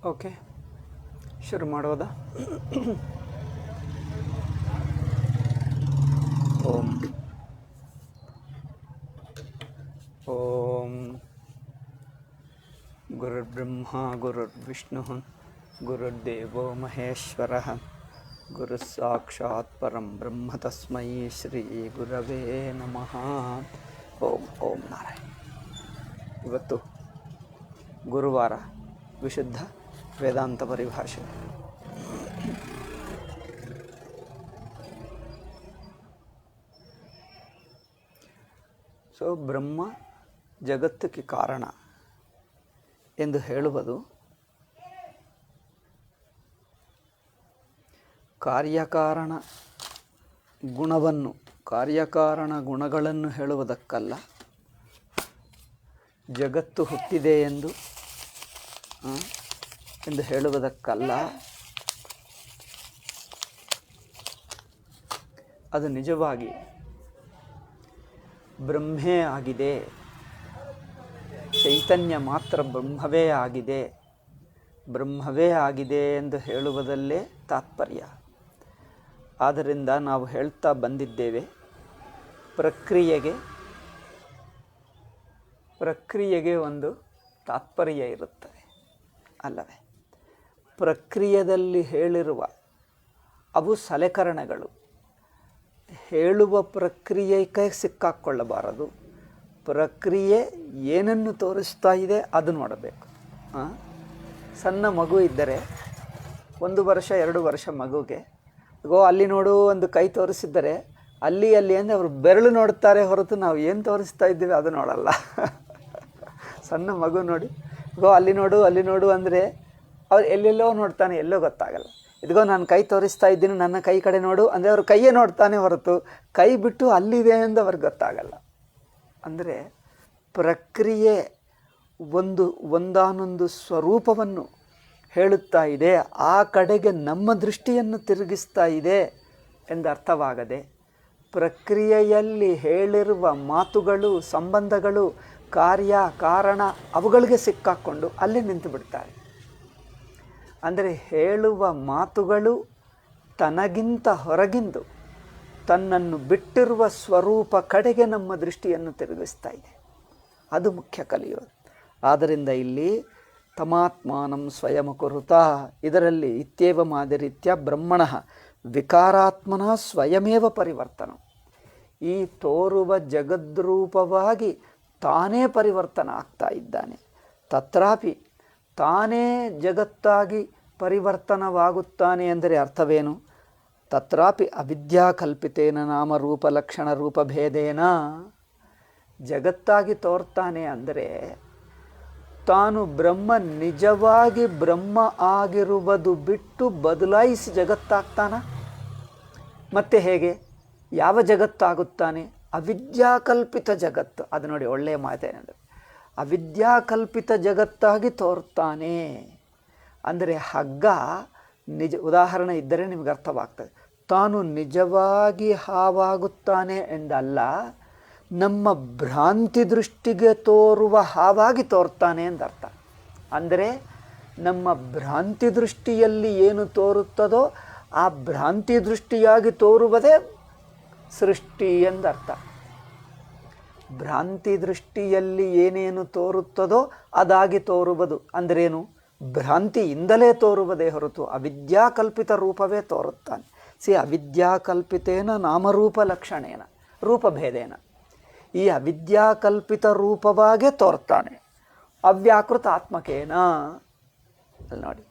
Okay, ಶುರು ಮಾಡೋದಾ? ಓಂ ಓಂ ಗುರುರ್ಬ್ರಹ್ಮ ಗುರುರ್ವಿಷ್ಣು ಗುರುರ್ದೇವೋ ಮಹೇಶ್ವರ ಗುರು ಸಾಕ್ಷಾತ್ ಪರಂ ಬ್ರಹ್ಮ ತಸ್ಮೈ ಶ್ರೀ ಗುರವೇ ನಮಃ. ಓಂ ಓಂ ನಾರಾಯಣ. ಇವತ್ತು ಗುರುವಾರ, ವಿಶುದ್ಧ ವೇದಾಂತ ಪರಿಭಾಷೆ. ಸೊ ಬ್ರಹ್ಮ ಜಗತ್ತಿಗೆ ಕಾರಣ ಎಂದು ಹೇಳುವುದು ಕಾರ್ಯಕಾರಣ ಗುಣವನ್ನು, ಕಾರ್ಯಕಾರಣ ಗುಣಗಳನ್ನು ಹೇಳುವುದಕ್ಕಲ್ಲ. ಜಗತ್ತು ಹುಟ್ಟಿದೆ ಎಂದು ಹೇಳುವುದಕ್ಕಲ್ಲ. ಅದು ನಿಜವಾಗಿ ಬ್ರಹ್ಮೇ ಆಗಿದೆ, ಚೈತನ್ಯ ಮಾತ್ರ ಬ್ರಹ್ಮವೇ ಆಗಿದೆ, ಬ್ರಹ್ಮವೇ ಆಗಿದೆ ಎಂದು ಹೇಳುವುದಲ್ಲೇ ತಾತ್ಪರ್ಯ. ಆದ್ದರಿಂದ ನಾವು ಹೇಳ್ತಾ ಬಂದಿದ್ದೇವೆ, ಪ್ರಕ್ರಿಯೆಗೆ ಒಂದು ತಾತ್ಪರ್ಯ ಇರುತ್ತದೆ ಅಲ್ಲವೇ? ಪ್ರಕ್ರಿಯೆಯಲ್ಲಿ ಹೇಳಿರುವ ಅವು ಸಲಕರಣೆಗಳು. ಹೇಳುವ ಪ್ರಕ್ರಿಯೆಗೆ ಸಿಕ್ಕಾಕ್ಕೊಳ್ಳಬಾರದು. ಪ್ರಕ್ರಿಯೆ ಏನನ್ನು ತೋರಿಸ್ತಾ ಇದೆ ಅದು ನೋಡಬೇಕು. ಸಣ್ಣ ಮಗು ಇದ್ದರೆ, 1 ವರ್ಷ 2 ವರ್ಷ ಮಗುಗೆ ಅಲ್ಲಿ ನೋಡು ಒಂದು ಕೈ ತೋರಿಸಿದ್ದರೆ ಅಲ್ಲಿ ಅಂದರೆ ಅವರು ಬೆರಳು ನೋಡ್ತಾರೆ ಹೊರತು ನಾವು ಏನು ತೋರಿಸ್ತಾ ಇದ್ದೀವಿ ಅದು ನೋಡಲ್ಲ. ಸಣ್ಣ ಮಗು ನೋಡಿ ಅಲ್ಲಿ ನೋಡು ಅಂದರೆ ಅವ್ರು ಎಲ್ಲೆಲ್ಲೋ ನೋಡ್ತಾನೆ, ಎಲ್ಲೋ ಗೊತ್ತಾಗಲ್ಲ. ಇದಿಗೋ ನಾನು ಕೈ ತೋರಿಸ್ತಾ ಇದ್ದೀನಿ, ನನ್ನ ಕೈ ಕಡೆ ನೋಡು ಅಂದರೆ ಅವರು ಕೈಯೇ ನೋಡ್ತಾನೆ ಹೊರತು ಕೈ ಬಿಟ್ಟು ಅಲ್ಲಿದೆ ಎಂದು ಅವ್ರಿಗೆ ಗೊತ್ತಾಗಲ್ಲ. ಅಂದರೆ ಪ್ರಕ್ರಿಯೆ ಒಂದಾನೊಂದು ಸ್ವರೂಪವನ್ನು ಹೇಳುತ್ತಾ ಇದೆ, ಆ ಕಡೆಗೆ ನಮ್ಮ ದೃಷ್ಟಿಯನ್ನು ತಿರುಗಿಸ್ತಾ ಇದೆ ಎಂದು ಅರ್ಥವಾಗದೆ, ಪ್ರಕ್ರಿಯೆಯಲ್ಲಿ ಹೇಳಿರುವ ಮಾತುಗಳು, ಸಂಬಂಧಗಳು, ಕಾರ್ಯ ಕಾರಣ ಅವುಗಳಿಗೆ ಸಿಕ್ಕಾಕ್ಕೊಂಡು ಅಲ್ಲಿ ನಿಂತು ಬಿಡ್ತಾರೆ. ಅಂದರೆ ಹೇಳುವ ಮಾತುಗಳು ತನಗಿಂತ ಹೊರಗಿಂದು ತನ್ನನ್ನು ಬಿಟ್ಟಿರುವ ಸ್ವರೂಪ ಕಡೆಗೆ ನಮ್ಮ ದೃಷ್ಟಿಯನ್ನು ತಿರುಗಿಸ್ತಾ ಇದೆ. ಅದು ಮುಖ್ಯ ಕಲಿಯೋದು. ಆದ್ದರಿಂದ ಇಲ್ಲಿ ತಮಾತ್ಮಾನಂ ಸ್ವಯಂ ಕುರುತ, ಇದರಲ್ಲಿ ಇತ್ಯೇವ ಮಾದರಿತ್ಯ ಬ್ರಹ್ಮಣಃ ವಿಕಾರಾತ್ಮನ ಸ್ವಯಮೇವ ಪರಿವರ್ತನ. ಈ ತೋರುವ ಜಗದ್ರೂಪವಾಗಿ ತಾನೇ ಪರಿವರ್ತನ ಆಗ್ತಾ ಇದ್ದಾನೆ. ತತ್ರಾಪಿ ತಾನೇ ಜಗತ್ತಾಗಿ ಪರಿವರ್ತನವಾಗುತ್ತಾನೆ ಅಂದರೆ ಅರ್ಥವೇನು? ತತ್ರಾಪಿ ಅವಿದ್ಯಾಕಲ್ಪಿತೇನ ನಾಮರೂಪಲಕ್ಷಣ ರೂಪಭೇದೇನ ಜಗತ್ತಾಗಿ ತೋರ್ತಾನೆ. ಅಂದರೆ ತಾನು ಬ್ರಹ್ಮ ನಿಜವಾಗಿ ಬ್ರಹ್ಮ ಆಗಿರುವುದು ಬಿಟ್ಟು ಬದಲಾಯಿಸಿ ಜಗತ್ತಾಗ್ತಾನ? ಮತ್ತೆ ಹೇಗೆ? ಯಾವ ಜಗತ್ತಾಗುತ್ತಾನೆ? ಅವಿದ್ಯಾಕಲ್ಪಿತ ಜಗತ್ತು. ಅದು ನೋಡಿ, ಒಳ್ಳೆಯ ಮಾತೇನೆಂದರೆ ಅವಿದ್ಯಾಕಲ್ಪಿತ ಜಗತ್ತಾಗಿ ತೋರ್ತಾನೆ. ಅಂದರೆ ಹಗ್ಗ ನಿಜ, ಉದಾಹರಣೆ ಇದ್ದರೆ ನಿಮಗೆ ಅರ್ಥವಾಗ್ತದೆ. ತಾನು ನಿಜವಾಗಿ ಹಾವಾಗುತ್ತಾನೆ ಎಂದಲ್ಲ, ನಮ್ಮ ಭ್ರಾಂತಿ ದೃಷ್ಟಿಗೆ ತೋರುವ ಹಾವಾಗಿ ತೋರ್ತಾನೆ ಎಂದರ್ಥ. ಅಂದರೆ ನಮ್ಮ ಭ್ರಾಂತಿ ದೃಷ್ಟಿಯಲ್ಲಿ ಏನು ತೋರುತ್ತದೋ ಆ ಭ್ರಾಂತಿ ದೃಷ್ಟಿಯಾಗಿ ತೋರುವುದೇ ಸೃಷ್ಟಿ ಎಂದರ್ಥ. ಭ್ರಾಂತಿ ದೃಷ್ಟಿಯಲ್ಲಿ ಏನೇನು ತೋರುತ್ತದೋ ಅದಾಗಿ ತೋರುವುದು ಅಂದ್ರೇನು? ಭ್ರಾಂತಿಯಿಂದಲೇ ತೋರುವುದೇ ಹೊರತು ಅವಿದ್ಯಾಕಲ್ಪಿತ ರೂಪವೇ ತೋರುತ್ತಾನೆ. ಅವಿದ್ಯಾಕಲ್ಪಿತೇನ ನಾಮರೂಪ ಲಕ್ಷಣೇನ ರೂಪಭೇದೇನ, ಈ ಅವಿದ್ಯಾಕಲ್ಪಿತ ರೂಪವಾಗೇ ತೋರ್ತಾನೆ. ಅವ್ಯಾಕೃತ ಆತ್ಮಕೇನ ಅಲ್ಲಿ ನೋಡಿ,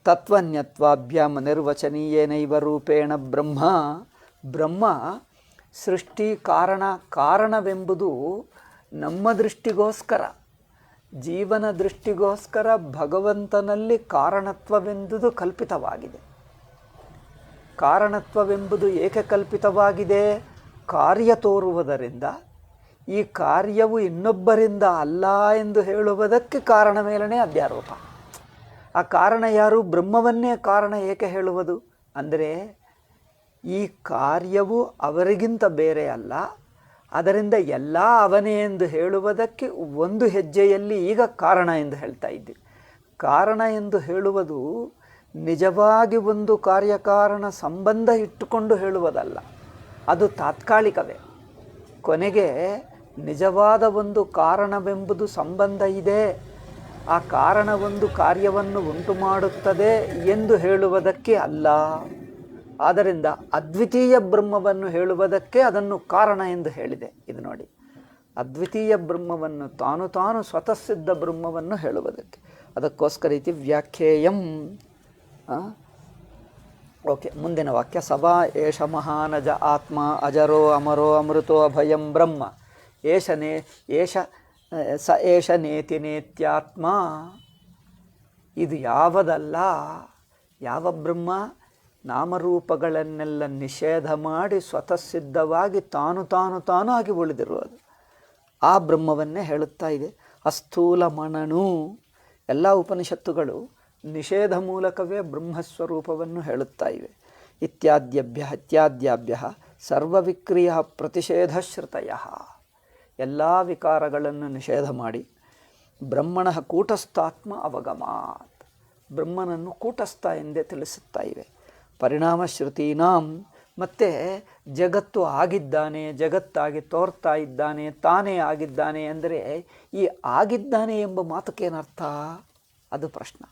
ತತ್ವನ್ಯತ್ವಾಭ್ಯಾಮ ನಿರ್ವಚನೀಯೇನೈವ ರೂಪೇಣ ಬ್ರಹ್ಮ ಸೃಷ್ಟಿ ಕಾರಣವೆಂಬುದು ನಮ್ಮ ದೃಷ್ಟಿಗೋಸ್ಕರ, ಜೀವನ ದೃಷ್ಟಿಗೋಸ್ಕರ ಭಗವಂತನಲ್ಲಿ ಕಾರಣತ್ವವೆಂಬುದು ಕಲ್ಪಿತವಾಗಿದೆ. ಕಾರಣತ್ವವೆಂಬುದು ಏಕೆ ಕಲ್ಪಿತವಾಗಿದೆ? ಕಾರ್ಯ ತೋರುವುದರಿಂದ. ಈ ಕಾರ್ಯವು ಇನ್ನೊಬ್ಬರಿಂದ ಅಲ್ಲ ಎಂದು ಹೇಳುವುದಕ್ಕೆ ಕಾರಣ ಮೇಲನೇ ಅಧ್ಯಾರೋಪ. ಆ ಕಾರಣ ಯಾರು? ಬ್ರಹ್ಮವನ್ನೇ ಕಾರಣ ಏಕೆ ಹೇಳುವುದು ಅಂದರೆ ಈ ಕಾರ್ಯವು ಅವರಿಗಿಂತ ಬೇರೆ ಅಲ್ಲ, ಅದರಿಂದ ಎಲ್ಲ ಅವನೇ ಎಂದು ಹೇಳುವುದಕ್ಕೆ ಒಂದು ಹೆಜ್ಜೆಯಲ್ಲಿ ಈಗ ಕಾರಣ ಎಂದು ಹೇಳ್ತಾ ಇದ್ದೀವಿ. ಕಾರಣ ಎಂದು ಹೇಳುವುದು ನಿಜವಾಗಿ ಒಂದು ಕಾರ್ಯಕಾರಣ ಸಂಬಂಧ ಇಟ್ಟುಕೊಂಡು ಹೇಳುವುದಲ್ಲ, ಅದು ತಾತ್ಕಾಲಿಕವೇ. ಕೊನೆಗೆ ನಿಜವಾದ ಒಂದು ಕಾರಣವೆಂಬುದು ಸಂಬಂಧ ಇದೆ, ಆ ಕಾರಣ ಒಂದು ಕಾರ್ಯವನ್ನು ಉಂಟು ಮಾಡುತ್ತದೆ ಎಂದು ಹೇಳುವುದಕ್ಕೆ ಅಲ್ಲ. ಆದ್ದರಿಂದ ಅದ್ವಿತೀಯ ಬ್ರಹ್ಮವನ್ನು ಹೇಳುವುದಕ್ಕೆ ಅದನ್ನು ಕಾರಣ ಎಂದು ಹೇಳಿದೆ. ಇದು ನೋಡಿ, ಅದ್ವಿತೀಯ ಬ್ರಹ್ಮವನ್ನು ತಾನು ಸ್ವತಃ ಸಿದ್ಧ ಬ್ರಹ್ಮವನ್ನು ಹೇಳುವುದಕ್ಕೆ. ಅದಕ್ಕೋಸ್ಕರ ಇತಿ ವ್ಯಾಖ್ಯೇಯಂ. ಓಕೆ, ಮುಂದಿನ ವಾಕ್ಯ. ಸವಾ ಏಷ ಮಹಾನಜ ಆತ್ಮ ಅಜರೋ ಅಮರೋ ಅಮೃತೋ ಅಭಯಂ ಬ್ರಹ್ಮ ಸ ಏಷ ನೇತಿ ನೇತ್ಯಾತ್ಮ. ಇದು ಯಾವುದಲ್ಲ, ಯಾವ ಬ್ರಹ್ಮ? ನಾಮರೂಪಗಳನ್ನೆಲ್ಲ ನಿಷೇಧ ಮಾಡಿ ಸ್ವತಃ ಸಿದ್ಧವಾಗಿ ತಾನು ಆಗಿ ಉಳಿದಿರುವುದು ಆ ಬ್ರಹ್ಮವನ್ನೇ ಹೇಳುತ್ತಾ ಇದೆ. ಅಸ್ಥೂಲ ಮನನು. ಎಲ್ಲ ಉಪನಿಷತ್ತುಗಳು ನಿಷೇಧ ಮೂಲಕವೇ ಬ್ರಹ್ಮಸ್ವರೂಪವನ್ನು ಹೇಳುತ್ತಾ ಇವೆ. ಇತ್ಯಾದ್ಯಾಭ್ಯ ಸರ್ವವಿಕ್ರಿಯ ಪ್ರತಿಷೇಧಶ್ರುತಯ. ಎಲ್ಲ ವಿಕಾರಗಳನ್ನು ನಿಷೇಧ ಮಾಡಿ ಬ್ರಹ್ಮಣ ಕೂಟಸ್ಥಾತ್ಮ ಅವಗಮಾತ್, ಬ್ರಹ್ಮನನ್ನು ಕೂಟಸ್ಥ ಎಂದೇ ತಿಳಿಸುತ್ತಾ ಇವೆ. ಪರಿಣಾಮಶ್ರುತೀನಾಂ. ಮತ್ತು ಜಗತ್ತು ಆಗಿದ್ದಾನೆ, ಜಗತ್ತಾಗಿ ತೋರ್ತಾ ಇದ್ದಾನೆ, ತಾನೇ ಆಗಿದ್ದಾನೆ ಅಂದರೆ ಈ ಆಗಿದ್ದಾನೆ ಎಂಬ ಮಾತಕ್ಕೇನರ್ಥ? ಅದು ಪ್ರಶ್ನೆ.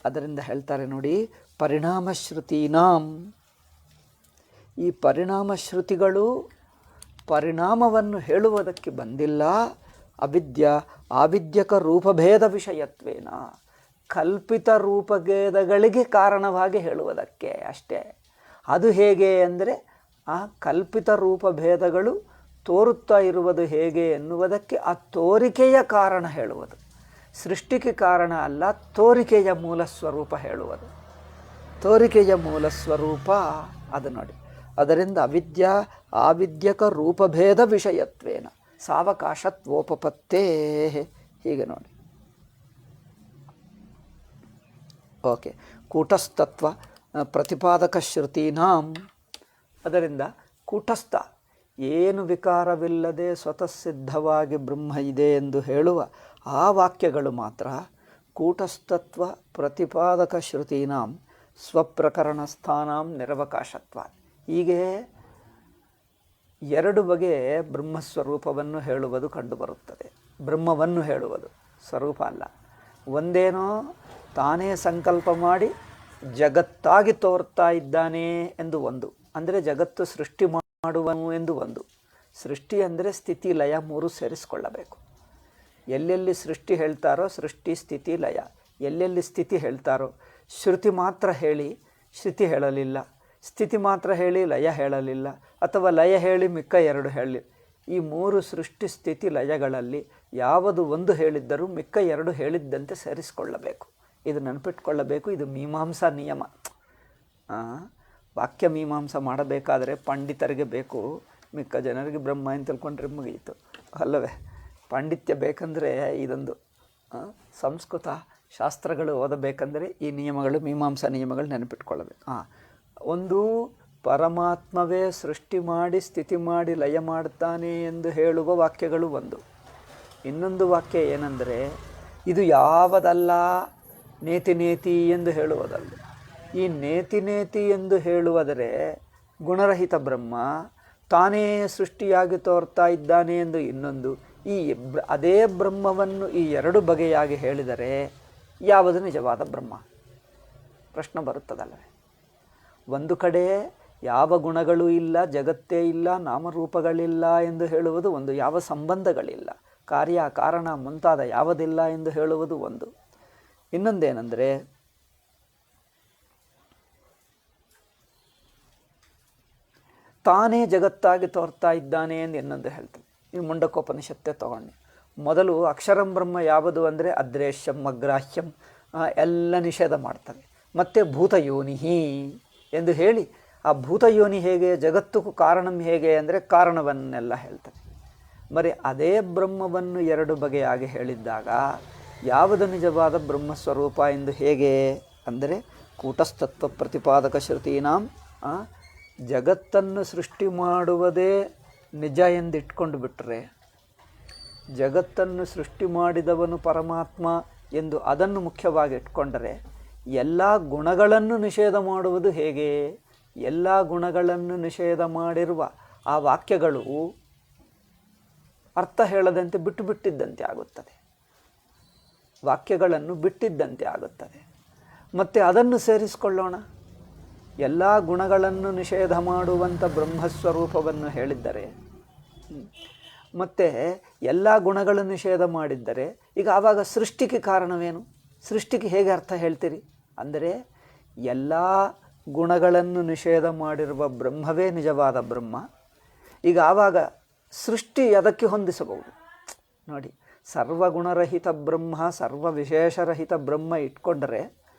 ಅದರಿಂದ ಹೇಳ್ತಾರೆ ನೋಡಿ, ಪರಿಣಾಮಶ್ರುತೀನಾಂ. ಈ ಪರಿಣಾಮಶ್ರುತಿಗಳು ಪರಿಣಾಮವನ್ನು ಹೇಳುವುದಕ್ಕೆ ಬಂದಿಲ್ಲ. ಆವಿದ್ಯಕ ರೂಪಭೇದ ವಿಷಯತ್ವೇನ, ಕಲ್ಪಿತ ರೂಪಭೇದಗಳಿಗೆ ಕಾರಣವಾಗಿ ಹೇಳುವುದಕ್ಕೆ ಅಷ್ಟೇ. ಅದು ಹೇಗೆ ಅಂದರೆ ಆ ಕಲ್ಪಿತ ರೂಪಭೇದಗಳು ತೋರುತ್ತಾ ಇರುವುದು ಹೇಗೆ ಎನ್ನುವುದಕ್ಕೆ ಆ ತೋರಿಕೆಯ ಕಾರಣ ಹೇಳುವುದು. ಸೃಷ್ಟಿಗೆ ಕಾರಣ ಅಲ್ಲ, ತೋರಿಕೆಯ ಮೂಲ ಸ್ವರೂಪ ಹೇಳುವುದು. ತೋರಿಕೆಯ ಮೂಲ ಸ್ವರೂಪ ಅದು ನೋಡಿ. ಅದರಿಂದ ಆವಿದ್ಯಕ ರೂಪಭೇದ ವಿಷಯತ್ವೇನ ಸಾವಕಾಶತ್ವೋಪಪತ್ತೇ. ಹೀಗೆ ನೋಡಿ. ಓಕೆ, ಕೂಟಸ್ಥತ್ವ ಪ್ರತಿಪಾದಕ ಶ್ರುತೀನಾಂ. ಅದರಿಂದ ಕೂಟಸ್ಥ, ಏನು ವಿಕಾರವಿಲ್ಲದೆ ಸ್ವತಃ ಸಿದ್ಧವಾಗಿ ಬ್ರಹ್ಮ ಇದೆ ಎಂದು ಹೇಳುವ ಆ ವಾಕ್ಯಗಳು ಮಾತ್ರ ಕೂಟಸ್ಥತ್ವ ಪ್ರತಿಪಾದಕ ಶ್ರುತೀನಾಂ ಸ್ವಪ್ರಕರಣ ಸ್ಥಾನಾಂ ನಿರವಕಾಶತ್ವ. ಹೀಗೆ ಎರಡು ಬಗೆ ಬ್ರಹ್ಮಸ್ವರೂಪವನ್ನು ಹೇಳುವುದು ಕಂಡುಬರುತ್ತದೆ. ಬ್ರಹ್ಮವನ್ನು ಹೇಳುವುದು, ಸ್ವರೂಪ ಅಲ್ಲ. ಒಂದೇನೋ ತಾನೇ ಸಂಕಲ್ಪ ಮಾಡಿ ಜಗತ್ತಾಗಿ ತೋರ್ತಾ ಇದ್ದಾನೆ ಎಂದು ಒಂದು, ಅಂದರೆ ಜಗತ್ತು ಸೃಷ್ಟಿ ಮಾಡುವನು ಎಂದು ಒಂದು. ಸೃಷ್ಟಿ ಅಂದರೆ ಸ್ಥಿತಿ ಲಯ ಮೂರು ಸೇರಿಸಿಕೊಳ್ಳಬೇಕು. ಎಲ್ಲೆಲ್ಲಿ ಸೃಷ್ಟಿ ಹೇಳ್ತಾರೋ ಸೃಷ್ಟಿ ಸ್ಥಿತಿ ಲಯ, ಎಲ್ಲೆಲ್ಲಿ ಸ್ಥಿತಿ ಹೇಳ್ತಾರೋ ಶ್ರುತಿ ಮಾತ್ರ ಹೇಳಿ ಶ್ರುತಿ ಹೇಳಲಿಲ್ಲ, ಸ್ಥಿತಿ ಮಾತ್ರ ಹೇಳಿ ಲಯ ಹೇಳಲಿಲ್ಲ, ಅಥವಾ ಲಯ ಹೇಳಿ ಮಿಕ್ಕ ಎರಡು ಹೇಳಿ, ಈ ಮೂರು ಸೃಷ್ಟಿ ಸ್ಥಿತಿ ಲಯಗಳಲ್ಲಿ ಯಾವುದು ಒಂದು ಹೇಳಿದ್ದರೂ ಮಿಕ್ಕ ಎರಡು ಹೇಳಿದ್ದಂತೆ ಸೇರಿಸಿಕೊಳ್ಳಬೇಕು. ಇದು ನೆನಪಿಟ್ಕೊಳ್ಳಬೇಕು. ಇದು ಮೀಮಾಂಸಾ ನಿಯಮ. ವಾಕ್ಯ ಮೀಮಾಂಸೆ ಮಾಡಬೇಕಾದರೆ ಪಂಡಿತರಿಗೆ ಬೇಕು, ಮಿಕ್ಕ ಜನರಿಗೆ ಬ್ರಹ್ಮ ಅಂತ ತಿಳ್ಕೊಂಡ್ರೆ ಮುಗಿಯಿತು ಅಲ್ಲವೇ? ಪಾಂಡಿತ್ಯ ಬೇಕಂದರೆ ಇದೊಂದು ಸಂಸ್ಕೃತ ಶಾಸ್ತ್ರಗಳು ಓದಬೇಕಂದರೆ ಈ ನಿಯಮಗಳು, ಮೀಮಾಂಸಾ ನಿಯಮಗಳು ನೆನಪಿಟ್ಕೊಳ್ಳಬೇಕು. ಒಂದು ಪರಮಾತ್ಮವೇ ಸೃಷ್ಟಿ ಮಾಡಿ ಸ್ಥಿತಿ ಮಾಡಿ ಲಯ ಮಾಡ್ತಾನೆ ಎಂದು ಹೇಳುವ ವಾಕ್ಯಗಳು ಒಂದು. ಇನ್ನೊಂದು ವಾಕ್ಯ ಏನೆಂದರೆ ಇದು ಯಾವುದಲ್ಲ, ನೇತಿ ನೇತಿ ಎಂದು ಹೇಳುವುದಲ್ಲ. ಈ ನೇತಿ ನೇತಿ ಎಂದು ಹೇಳುವುದರೆ ಗುಣರಹಿತ ಬ್ರಹ್ಮ ತಾನೇ ಸೃಷ್ಟಿಯಾಗಿ ತೋರ್ತಾ ಇದ್ದಾನೆ ಎಂದು ಇನ್ನೊಂದು. ಈ ಅದೇ ಬ್ರಹ್ಮವನ್ನು ಈ ಎರಡು ಬಗೆಯಾಗಿ ಹೇಳಿದರೆ ಯಾವುದು ನಿಜವಾದ ಬ್ರಹ್ಮ? ಪ್ರಶ್ನೆ ಬರುತ್ತದಲ್ಲವೇ? ಒಂದು ಕಡೆ ಯಾವ ಗುಣಗಳೂ ಇಲ್ಲ, ಜಗತ್ತೇ ಇಲ್ಲ, ನಾಮರೂಪಗಳಿಲ್ಲ ಎಂದು ಹೇಳುವುದು ಒಂದು, ಯಾವ ಸಂಬಂಧಗಳಿಲ್ಲ, ಕಾರ್ಯ ಕಾರಣ ಮುಂತಾದ ಯಾವುದಿಲ್ಲ ಎಂದು ಹೇಳುವುದು ಒಂದು. ಇನ್ನೊಂದೇನೆಂದರೆ ತಾನೇ ಜಗತ್ತಾಗಿ ತೋರ್ತಾ ಇದ್ದಾನೆ ಎಂದು ಇನ್ನೊಂದು ಹೇಳ್ತಾನೆ. ಈ ಮುಂಡಕೋಪನಿಷತ್ತೇ ತಗೊಂಡು ಮೊದಲು ಅಕ್ಷರಂ ಬ್ರಹ್ಮ ಯಾವುದು ಅಂದರೆ ಅದ್ರೇಶ್ಯಂ ಅಗ್ರಾಹ್ಯಂ ಎಲ್ಲ ನಿಷೇಧ ಮಾಡ್ತದೆ. ಮತ್ತು ಭೂತಯೋನಿಹಿ ಎಂದು ಹೇಳಿ ಆ ಭೂತಯೋನಿ ಹೇಗೆ, ಜಗತ್ತಕ್ಕೂ ಕಾರಣಂ ಹೇಗೆ ಅಂದರೆ ಕಾರಣವನ್ನೆಲ್ಲ ಹೇಳ್ತದೆ. మరి ಅದೇ ಬ್ರಹ್ಮವನ್ನು ಎರಡು ಬಗೆಯಾಗಿ ಹೇಳಿದ್ದಾಗ ಯಾವುದು ನಿಜವಾದ ಬ್ರಹ್ಮಸ್ವರೂಪ ಎಂದು ಹೇಗೆ ಅಂದರೆ ಕೂಟಸ್ಥತ್ವ ಪ್ರತಿಪಾದಕ ಶ್ರುತೀನಾಂ ಜಗತ್ತನ್ನು ಸೃಷ್ಟಿ ಮಾಡುವುದೇ ನಿಜ ಎಂದಿಟ್ಕೊಂಡು ಬಿಟ್ಟರೆ, ಜಗತ್ತನ್ನು ಸೃಷ್ಟಿ ಮಾಡಿದವನು ಪರಮಾತ್ಮ ಎಂದು ಅದನ್ನು ಮುಖ್ಯವಾಗಿ ಇಟ್ಕೊಂಡರೆ ಎಲ್ಲ ಗುಣಗಳನ್ನು ನಿಷೇಧ ಮಾಡುವುದು ಹೇಗೆ? ಎಲ್ಲ ಗುಣಗಳನ್ನು ನಿಷೇಧ ಮಾಡಿರುವ ಆ ವಾಕ್ಯಗಳು ಅರ್ಥ ಹೇಳದಂತೆ ಬಿಟ್ಟಿದ್ದಂತೆ ಆಗುತ್ತದೆ, ವಾಕ್ಯಗಳನ್ನು ಬಿಟ್ಟಿದ್ದಂತೆ ಆಗುತ್ತದೆ. ಮತ್ತು ಅದನ್ನು ಸೇರಿಸಿಕೊಳ್ಳೋಣ. ಎಲ್ಲ ಗುಣಗಳನ್ನು ನಿಷೇಧ ಮಾಡುವಂಥ ಬ್ರಹ್ಮಸ್ವರೂಪವನ್ನು ಹೇಳಿದ್ದರೆ, ಮತ್ತು ಎಲ್ಲ ಗುಣಗಳು ನಿಷೇಧ ಮಾಡಿದ್ದರೆ, ಈಗ ಆವಾಗ ಸೃಷ್ಟಿಗೆ ಕಾರಣವೇನು? ಸೃಷ್ಟಿಗೆ ಹೇಗೆ ಅರ್ಥ ಹೇಳ್ತೀರಿ? ಅಂದರೆ ಎಲ್ಲ ಗುಣಗಳನ್ನು ನಿಷೇಧ ಮಾಡಿರುವ ಬ್ರಹ್ಮವೇ ನಿಜವಾದ ಬ್ರಹ್ಮ. ಈಗ ಆವಾಗ ಸೃಷ್ಟಿ ಅದಕ್ಕೆ ಹೊಂದಿಸಬಹುದು. ನೋಡಿ, ಸರ್ವಗುಣರಹಿತ ಬ್ರಹ್ಮ, ಸರ್ವ ವಿಶೇಷರಹಿತ ಬ್ರಹ್ಮ ಇಟ್ಕೊಂಡರೆ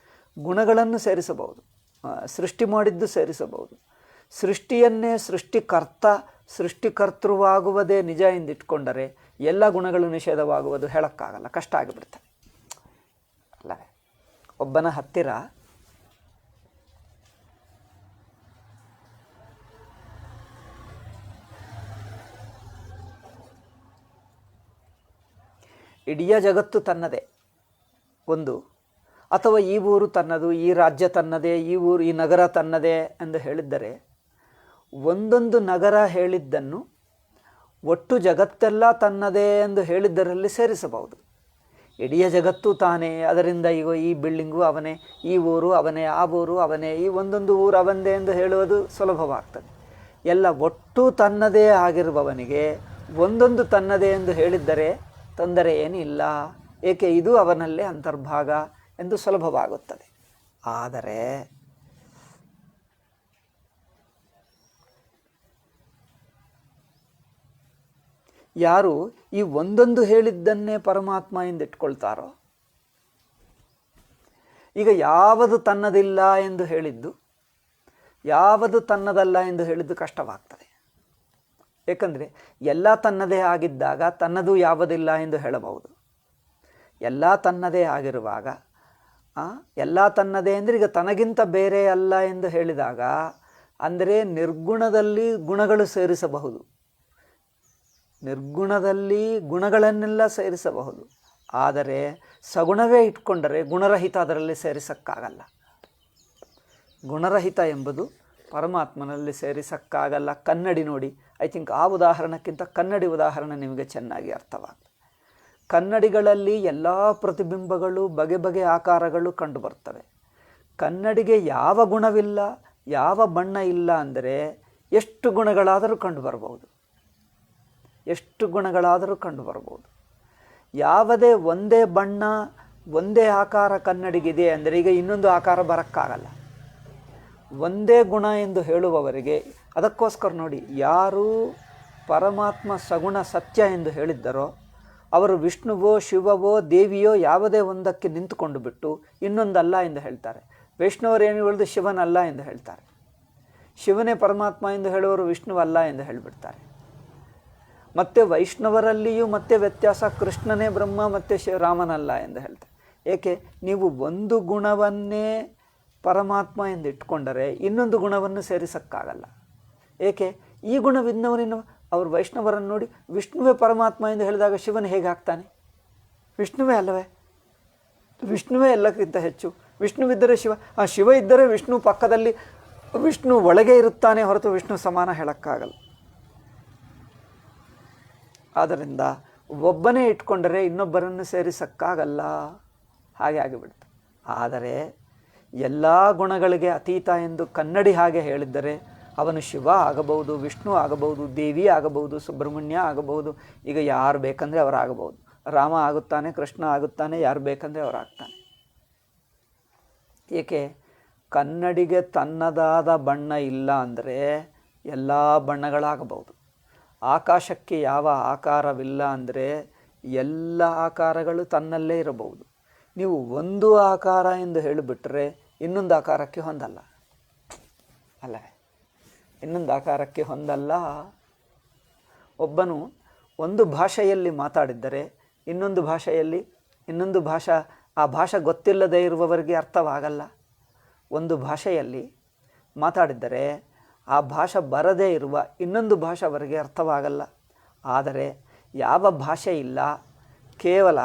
ಗುಣಗಳನ್ನು ಸೇರಿಸಬಹುದು, ಸೃಷ್ಟಿ ಮಾಡಿದ್ದು ಸೇರಿಸಬಹುದು. ಸೃಷ್ಟಿಯನ್ನೇ ಸೃಷ್ಟಿಕರ್ತೃವಾಗುವುದೇ ನಿಜ ಎಂದಿಟ್ಕೊಂಡರೆ ಎಲ್ಲ ಗುಣಗಳು ನಿಷೇಧವಾಗುವುದು ಹೇಳೋಕ್ಕಾಗಲ್ಲ, ಕಷ್ಟ ಆಗಿಬಿಡ್ತದೆ ಅಲ್ಲವೇ? ಒಬ್ಬನ ಹತ್ತಿರ ಇಡೀ ಜಗತ್ತು ತನ್ನದೇ ಒಂದು, ಅಥವಾ ಈ ಊರು ತನ್ನದು, ಈ ರಾಜ್ಯ ತನ್ನದೇ, ಈ ನಗರ ತನ್ನದೇ ಎಂದು ಹೇಳಿದ್ದರೆ, ಒಂದೊಂದು ನಗರ ಹೇಳಿದ್ದನ್ನು ಒಟ್ಟು ಜಗತ್ತೆಲ್ಲ ತನ್ನದೇ ಎಂದು ಹೇಳಿದ್ದರಲ್ಲಿ ಸೇರಿಸಬಹುದು. ಇಡೀ ಜಗತ್ತು ತಾನೇ, ಅದರಿಂದ ಈಗ ಈ ಬಿಲ್ಡಿಂಗು ಅವನೇ, ಈ ಊರು ಅವನೇ, ಆ ಊರು ಅವನೇ, ಈ ಒಂದೊಂದು ಊರು ಅವಂದೇ ಎಂದು ಹೇಳುವುದು ಸುಲಭವಾಗ್ತದೆ. ಎಲ್ಲ ಒಟ್ಟು ತನ್ನದೇ ಆಗಿರುವವನಿಗೆ ಒಂದೊಂದು ತನ್ನದೇ ಎಂದು ಹೇಳಿದ್ದರೆ ತೊಂದರೆ ಏನಿಲ್ಲ, ಏಕೆ ಇದು ಅವನಲ್ಲೇ ಅಂತರ್ಭಾಗ ಎಂದು ಸುಲಭವಾಗುತ್ತದೆ. ಆದರೆ ಯಾರು ಈ ಒಂದೊಂದು ಹೇಳಿದ್ದನ್ನೇ ಪರಮಾತ್ಮ ಎಂದಿಟ್ಕೊಳ್ತಾರೋ, ಈಗ ಯಾವುದು ತನ್ನದಿಲ್ಲ ಎಂದು ಹೇಳಿದ್ದು, ಯಾವುದು ತನ್ನದಲ್ಲ ಎಂದು ಹೇಳಿದ್ದು ಕಷ್ಟವಾಗ್ತದೆ. ಏಕೆಂದರೆ ಎಲ್ಲ ತನ್ನದೇ ಆಗಿದ್ದಾಗ ತನ್ನದು ಯಾವುದಿಲ್ಲ ಎಂದು ಹೇಳಬಹುದು. ಎಲ್ಲ ತನ್ನದೇ ಆಗಿರುವಾಗ, ಎಲ್ಲ ತನ್ನದೇ ಅಂದರೆ ಈಗ ತನಗಿಂತ ಬೇರೆ ಅಲ್ಲ ಎಂದು ಹೇಳಿದಾಗ, ಅಂದರೆ ನಿರ್ಗುಣದಲ್ಲಿ ಗುಣಗಳು ಸೇರಿಸಬಹುದು, ನಿರ್ಗುಣದಲ್ಲಿ ಗುಣಗಳನ್ನೆಲ್ಲ ಸೇರಿಸಬಹುದು. ಆದರೆ ಸಗುಣವೇ ಇಟ್ಕೊಂಡರೆ ಗುಣರಹಿತ ಅದರಲ್ಲಿ ಸೇರಿಸಕ್ಕಾಗಲ್ಲ. ಗುಣರಹಿತ ಎಂಬುದು ಪರಮಾತ್ಮನಲ್ಲಿ ಸೇರಿಸಕ್ಕಾಗಲ್ಲ. ಕನ್ನಡಿ ನೋಡಿ, ಐ ಥಿಂಕ್ ಆ ಉದಾಹರಣಕ್ಕಿಂತ ಕನ್ನಡಿ ಉದಾಹರಣೆ ನಿಮಗೆ ಚೆನ್ನಾಗಿ ಅರ್ಥವಾಗ್ತದೆ. ಕನ್ನಡಿಗಳಲ್ಲಿ ಎಲ್ಲ ಪ್ರತಿಬಿಂಬಗಳು ಬಗೆ ಬಗೆ ಆಕಾರಗಳು ಕಂಡುಬರ್ತವೆ. ಕನ್ನಡಿಗೆ ಯಾವ ಗುಣವಿಲ್ಲ, ಯಾವ ಬಣ್ಣ ಇಲ್ಲ ಅಂದರೆ ಎಷ್ಟು ಗುಣಗಳಾದರೂ ಕಂಡುಬರ್ಬೋದು, ಎಷ್ಟು ಗುಣಗಳಾದರೂ ಕಂಡುಬರ್ಬೋದು. ಯಾವುದೇ ಒಂದೇ ಬಣ್ಣ ಒಂದೇ ಆಕಾರ ಕನ್ನಡಿಗಿದೆ ಅಂದರೆ ಈಗ ಇನ್ನೊಂದು ಆಕಾರ ಬರೋಕ್ಕಾಗಲ್ಲ. ಒಂದೇ ಗುಣ ಎಂದು ಹೇಳುವವರಿಗೆ, ಅದಕ್ಕೋಸ್ಕರ ನೋಡಿ, ಯಾರು ಪರಮಾತ್ಮ ಸಗುಣ ಸತ್ಯ ಎಂದು ಹೇಳಿದ್ದರೋ ಅವರು ವಿಷ್ಣುವೋ ಶಿವವೋ ದೇವಿಯೋ ಯಾವುದೇ ಒಂದಕ್ಕೆ ನಿಂತುಕೊಂಡು ಬಿಟ್ಟು ಇನ್ನೊಂದಲ್ಲ ಎಂದು ಹೇಳ್ತಾರೆ. ವೈಷ್ಣವರು ಏನು ಹೇಳಿದು ಶಿವನಲ್ಲ ಎಂದು ಹೇಳ್ತಾರೆ. ಶಿವನೇ ಪರಮಾತ್ಮ ಎಂದು ಹೇಳುವವರು ವಿಷ್ಣುವಲ್ಲ ಎಂದು ಹೇಳಿಬಿಡ್ತಾರೆ. ಮತ್ತು ವೈಷ್ಣವರಲ್ಲಿಯೂ ಮತ್ತೆ ವ್ಯತ್ಯಾಸ, ಕೃಷ್ಣನೇ ಬ್ರಹ್ಮ ಮತ್ತು ರಾಮನಲ್ಲ ಎಂದು ಹೇಳ್ತಾರೆ. ಏಕೆ? ನೀವು ಒಂದು ಗುಣವನ್ನೇ ಪರಮಾತ್ಮ ಎಂದು ಇಟ್ಕೊಂಡರೆ ಇನ್ನೊಂದು ಗುಣವನ್ನು ಸೇರಿಸಕ್ಕಾಗಲ್ಲ. ಏಕೆ? ಈ ಗುಣವಿದ್ದವನಿನ್ನು ಅವರು ವೈಷ್ಣವರನ್ನು ನೋಡಿ ವಿಷ್ಣುವೇ ಪರಮಾತ್ಮ ಎಂದು ಹೇಳಿದಾಗ ಶಿವನು ಹೇಗೆ ಆಗ್ತಾನೆ? ವಿಷ್ಣುವೇ ಅಲ್ಲವೇ? ವಿಷ್ಣುವೇ ಎಲ್ಲಕ್ಕಿಂತ ಹೆಚ್ಚು. ವಿಷ್ಣುವಿದ್ದರೆ ಶಿವ, ಶಿವ ಇದ್ದರೆ ವಿಷ್ಣು ಪಕ್ಕದಲ್ಲಿ, ವಿಷ್ಣು ಒಳಗೆ ಇರುತ್ತಾನೆ ಹೊರತು ವಿಷ್ಣು ಸಮಾನ ಹೇಳೋಕ್ಕಾಗಲ್ಲ. ಆದ್ದರಿಂದ ಒಬ್ಬನೇ ಇಟ್ಕೊಂಡರೆ ಇನ್ನೊಬ್ಬರನ್ನು ಸೇರಿಸಕ್ಕಾಗಲ್ಲ, ಹಾಗೆ ಆಗಿಬಿಡ್ತು. ಆದರೆ ಎಲ್ಲ ಗುಣಗಳಿಗೆ ಅತೀತ ಎಂದು ಕನ್ನಡಿ ಹಾಗೆ ಹೇಳಿದ್ದರೆ ಅವನು ಶಿವ ಆಗಬಹುದು, ವಿಷ್ಣು ಆಗಬಹುದು, ದೇವಿ ಆಗಬಹುದು, ಸುಬ್ರಹ್ಮಣ್ಯ ಆಗಬಹುದು. ಈಗ ಯಾರು ಬೇಕಂದರೆ ಅವರಾಗಬಹುದು. ರಾಮ ಆಗುತ್ತಾನೆ, ಕೃಷ್ಣ ಆಗುತ್ತಾನೆ, ಯಾರು ಬೇಕಂದರೆ ಅವರಾಗ್ತಾನೆ. ಏಕೆ? ಕನ್ನಡಿಗೆ ತನ್ನದಾದ ಬಣ್ಣ ಇಲ್ಲ ಅಂದರೆ ಎಲ್ಲ ಬಣ್ಣಗಳಾಗಬಹುದು. ಆಕಾಶಕ್ಕೆ ಯಾವ ಆಕಾರವಿಲ್ಲ ಅಂದರೆ ಎಲ್ಲ ಆಕಾರಗಳು ತನ್ನಲ್ಲೇ ಇರಬಹುದು. ನೀವು ಒಂದು ಆಕಾರ ಎಂದು ಹೇಳಿಬಿಟ್ರೆ ಇನ್ನೊಂದು ಆಕಾರಕ್ಕೆ ಹೊಂದಲ್ಲ ಅಲ್ಲವೇ? ಇನ್ನೊಂದು ಆಕಾರಕ್ಕೆ ಹೊಂದಲ್ಲ. ಒಬ್ಬನು ಒಂದು ಭಾಷೆಯಲ್ಲಿ ಮಾತಾಡಿದ್ದರೆ ಇನ್ನೊಂದು ಭಾಷೆಯಲ್ಲಿ ಆ ಭಾಷೆ ಗೊತ್ತಿಲ್ಲದೇ ಇರುವವರಿಗೆ ಅರ್ಥವಾಗಲ್ಲ. ಒಂದು ಭಾಷೆಯಲ್ಲಿ ಮಾತಾಡಿದ್ದರೆ ಆ ಭಾಷೆ ಬರದೇ ಇರುವ ಇನ್ನೊಂದು ಭಾಷೆ ಅವರಿಗೆ ಅರ್ಥವಾಗಲ್ಲ. ಆದರೆ ಯಾವ ಭಾಷೆ ಇಲ್ಲ, ಕೇವಲ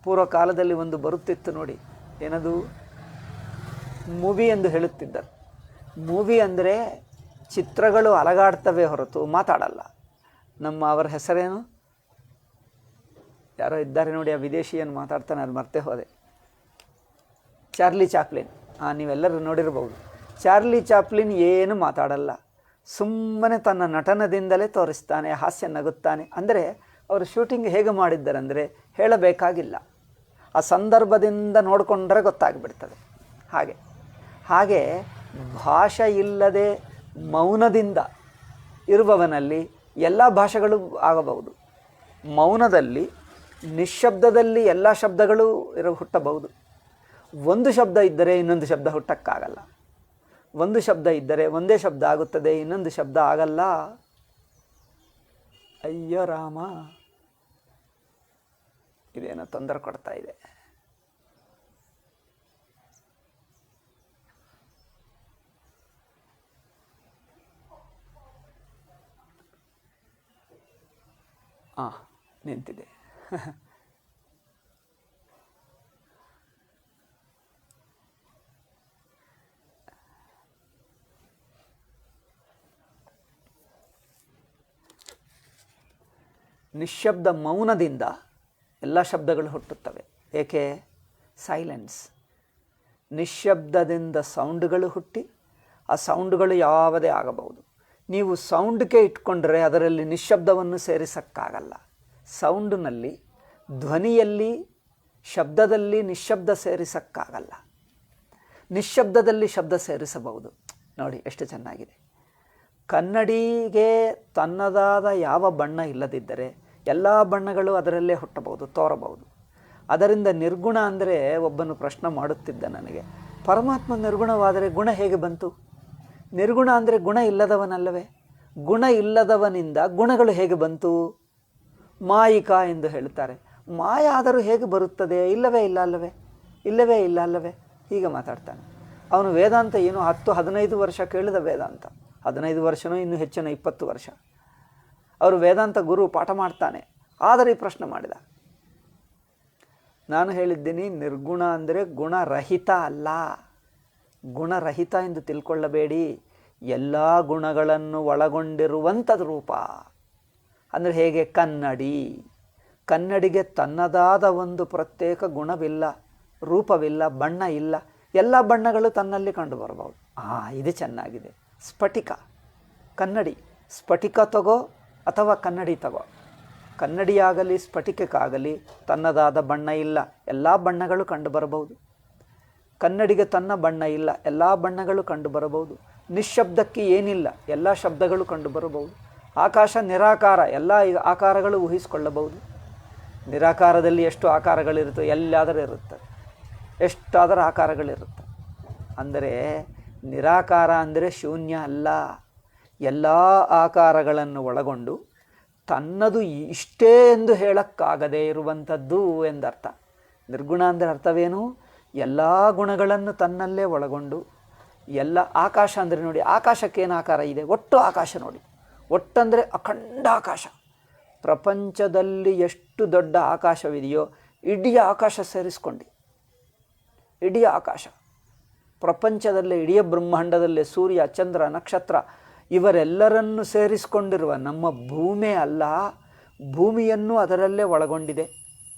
ಪೂರ್ವ ಕಾಲದಲ್ಲಿ ಒಂದು ಬರುತ್ತಿತ್ತು ನೋಡಿ, ಏನದು ಮೂವಿ ಎಂದು ಹೇಳುತ್ತಿದ್ದರು. ಮೂವಿ ಅಂದರೆ ಚಿತ್ರಗಳು ಅಲಗಾಡ್ತವೆ ಹೊರತು ಮಾತಾಡಲ್ಲ. ಅವರ ಹೆಸರೇನು, ಯಾರೋ ಇದ್ದಾರೆ ನೋಡಿ, ಆ ವಿದೇಶಿಯನ್ನು ಮಾತಾಡ್ತಾನೆ, ಅದು ಮರ್ತೇ ಹೋದೆ, ಚಾರ್ಲಿ ಚಾಪ್ಲಿನ್. ನೀವೆಲ್ಲರೂ ನೋಡಿರ್ಬೋದು. ಚಾರ್ಲಿ ಚಾಪ್ಲಿನ್ ಏನು ಮಾತಾಡಲ್ಲ, ಸುಮ್ಮನೆ ತನ್ನ ನಟನದಿಂದಲೇ ತೋರಿಸ್ತಾನೆ, ಹಾಸ್ಯ ನಗುತ್ತಾನೆ. ಅಂದರೆ ಅವರು ಶೂಟಿಂಗ್ ಹೇಗೆ ಮಾಡಿದ್ದಾರೆಂದರೆ ಹೇಳಬೇಕಾಗಿಲ್ಲ, ಆ ಸಂದರ್ಭದಿಂದ ನೋಡಿಕೊಂಡ್ರೆ ಗೊತ್ತಾಗ್ಬಿಡ್ತದೆ. ಹಾಗೆ ಭಾಷೆ ಇಲ್ಲದೆ ಮೌನದಿಂದ ಇರುವವನಲ್ಲಿ ಎಲ್ಲ ಭಾಷೆಗಳು ಆಗಬಹುದು. ಮೌನದಲ್ಲಿ ನಿಶ್ಶಬ್ದದಲ್ಲಿ ಎಲ್ಲ ಶಬ್ದಗಳು ಹುಟ್ಟಬಹುದು. ಒಂದು ಶಬ್ದ ಇದ್ದರೆ ಇನ್ನೊಂದು ಶಬ್ದ ಹುಟ್ಟಕ್ಕಾಗಲ್ಲ. ಒಂದು ಶಬ್ದ ಇದ್ದರೆ ಒಂದೇ ಶಬ್ದ ಆಗುತ್ತದೆ, ಇನ್ನೊಂದು ಶಬ್ದ ಆಗಲ್ಲ. ಅಯ್ಯೋ ರಾಮ, ಇದೇನೋ ತೊಂದರೆ ಕೊಡ್ತಾ ಇದೆ. ನಿಂತಿದೆ. ನಿಶ್ಶಬ್ದ ಮೌನದಿಂದ ಎಲ್ಲ ಶಬ್ದಗಳು ಹುಟ್ಟುತ್ತವೆ. ಏಕೆ? ಸೈಲೆನ್ಸ್. ನಿಶ್ಶಬ್ದದಿಂದ ಸೌಂಡ್ಗಳು ಹುಟ್ಟಿ ಆ ಸೌಂಡ್ಗಳು ಯಾವುದೇ ಆಗಬಹುದು. ನೀವು ಸೌಂಡ್ಗೆ ಇಟ್ಕೊಂಡ್ರೆ ಅದರಲ್ಲಿ ನಿಶ್ಶಬ್ದವನ್ನು ಸೇರಿಸೋಕ್ಕಾಗಲ್ಲ. ಸೌಂಡ್ನಲ್ಲಿ, ಧ್ವನಿಯಲ್ಲಿ, ಶಬ್ದದಲ್ಲಿ ನಿಶ್ಶಬ್ದ ಸೇರಿಸೋಕ್ಕಾಗಲ್ಲ. ನಿಶ್ಶಬ್ದದಲ್ಲಿ ಶಬ್ದ ಸೇರಿಸಬಹುದು. ನೋಡಿ ಎಷ್ಟು ಚೆನ್ನಾಗಿದೆ. ಕನ್ನಡಿಗೆ ತನ್ನದಾದ ಯಾವ ಬಣ್ಣ ಇಲ್ಲದಿದ್ದರೆ ಎಲ್ಲ ಬಣ್ಣಗಳು ಅದರಲ್ಲೇ ಹುಟ್ಟಬಹುದು, ತೋರಬಹುದು. ಅದರಿಂದ ನಿರ್ಗುಣ ಅಂದರೆ ಒಬ್ಬನು ಪ್ರಶ್ನೆ ಮಾಡುತ್ತಿದ್ದ ನನಗೆ, ಪರಮಾತ್ಮ ನಿರ್ಗುಣವಾದರೆ ಗುಣ ಹೇಗೆ ಬಂತು? ನಿರ್ಗುಣ ಅಂದರೆ ಗುಣ ಇಲ್ಲದವನಲ್ಲವೇ? ಗುಣ ಇಲ್ಲದವನಿಂದ ಗುಣಗಳು ಹೇಗೆ ಬಂತು? ಮಾಯಿಕ ಎಂದು ಹೇಳುತ್ತಾರೆ. ಮಾಯ ಆದರೂ ಹೇಗೆ ಬರುತ್ತದೆ? ಇಲ್ಲವೇ ಇಲ್ಲ ಅಲ್ಲವೇ? ಹೀಗೆ ಮಾತಾಡ್ತಾನೆ ಅವನು. ವೇದಾಂತ ಏನು 10-15 ವರ್ಷ ಕೇಳಿದ ವೇದಾಂತ, 15 ವರ್ಷನೋ ಇನ್ನೂ ಹೆಚ್ಚಿನ 20 ವರ್ಷ ಅವರು ವೇದಾಂತ ಗುರು ಪಾಠ ಮಾಡ್ತಾನೆ. ಆದರೆ ಈ ಪ್ರಶ್ನೆ ಮಾಡಿದ. ನಾನು ಹೇಳಿದ್ದೀನಿ, ನಿರ್ಗುಣ ಅಂದರೆ ಗುಣರಹಿತ ಅಲ್ಲ. ಗುಣರಹಿತ ಎಂದು ತಿಳ್ಕೊಳ್ಳಬೇಡಿ. ಎಲ್ಲ ಗುಣಗಳನ್ನು ಒಳಗೊಂಡಿರುವಂಥದ್ದು ರೂಪ. ಅಂದರೆ ಹೇಗೆ? ಕನ್ನಡಿಗೆ ತನ್ನದಾದ ಒಂದು ಪ್ರತ್ಯೇಕ ಗುಣವಿಲ್ಲ, ರೂಪವಿಲ್ಲ, ಬಣ್ಣ ಇಲ್ಲ. ಎಲ್ಲ ಬಣ್ಣಗಳು ತನ್ನಲ್ಲಿ ಕಂಡು ಬರಬಹುದು. ಇದು ಚೆನ್ನಾಗಿದೆ. ಸ್ಫಟಿಕ, ಕನ್ನಡಿ. ಸ್ಫಟಿಕ ತಗೋ ಅಥವಾ ಕನ್ನಡಿ ತಗೋ. ಕನ್ನಡಿಯಾಗಲಿ ಸ್ಫಟಿಕಕ್ಕಾಗಲಿ ತನ್ನದಾದ ಬಣ್ಣ ಇಲ್ಲ, ಎಲ್ಲ ಬಣ್ಣಗಳು ಕಂಡು ಬರಬಹುದು. ಕನ್ನಡಿಗೆ ತನ್ನ ಬಣ್ಣ ಇಲ್ಲ, ಎಲ್ಲ ಬಣ್ಣಗಳು ಕಂಡು ಬರಬಹುದು. ನಿಶ್ಶಬ್ದಕ್ಕೆ ಏನಿಲ್ಲ, ಎಲ್ಲ ಶಬ್ದಗಳು ಕಂಡು ಬರಬಹುದು. ಆಕಾಶ ನಿರಾಕಾರ, ಎಲ್ಲ ಆಕಾರಗಳು ಊಹಿಸಿಕೊಳ್ಳಬಹುದು. ನಿರಾಕಾರದಲ್ಲಿ ಎಷ್ಟು ಆಕಾರಗಳಿರುತ್ತೋ ಎಲ್ಲಾದರೂ ಇರುತ್ತದೆ, ಎಷ್ಟಾದರೂ ಆಕಾರಗಳಿರುತ್ತೆ. ಅಂದರೆ ನಿರಾಕಾರ ಅಂದರೆ ಶೂನ್ಯ ಅಲ್ಲ, ಎಲ್ಲ ಆಕಾರಗಳನ್ನು ಒಳಗೊಂಡು ತನ್ನದು ಇಷ್ಟೇ ಎಂದು ಹೇಳಕ್ಕಾಗದೇ ಇರುವಂಥದ್ದು ಎಂದರ್ಥ. ನಿರ್ಗುಣ ಅಂದರೆ ಅರ್ಥವೇನು? ಎಲ್ಲ ಗುಣಗಳನ್ನು ತನ್ನಲ್ಲೇ ಒಳಗೊಂಡು ಎಲ್ಲ. ಆಕಾಶ ಅಂದರೆ ನೋಡಿ, ಆಕಾಶಕ್ಕೇನು ಆಕಾರ ಇದೆ? ಒಟ್ಟು ಆಕಾಶ ನೋಡಿ. ಒಟ್ಟಂದರೆ ಅಖಂಡ ಆಕಾಶ. ಪ್ರಪಂಚದಲ್ಲಿ ಎಷ್ಟು ದೊಡ್ಡ ಆಕಾಶವಿದೆಯೋ ಇಡೀ ಆಕಾಶ ಸೇರಿಸ್ಕೊಂಡು, ಇಡೀ ಆಕಾಶ ಪ್ರಪಂಚದಲ್ಲೇ, ಇಡೀ ಬ್ರಹ್ಮಾಂಡದಲ್ಲೇ ಸೂರ್ಯ, ಚಂದ್ರ, ನಕ್ಷತ್ರ ಇವರೆಲ್ಲರನ್ನು ಸೇರಿಸಿಕೊಂಡಿರುವ ನಮ್ಮ ಭೂಮಿ ಅಲ್ಲ, ಭೂಮಿಯನ್ನು ಅದರಲ್ಲೇ ಒಳಗೊಂಡಿದೆ.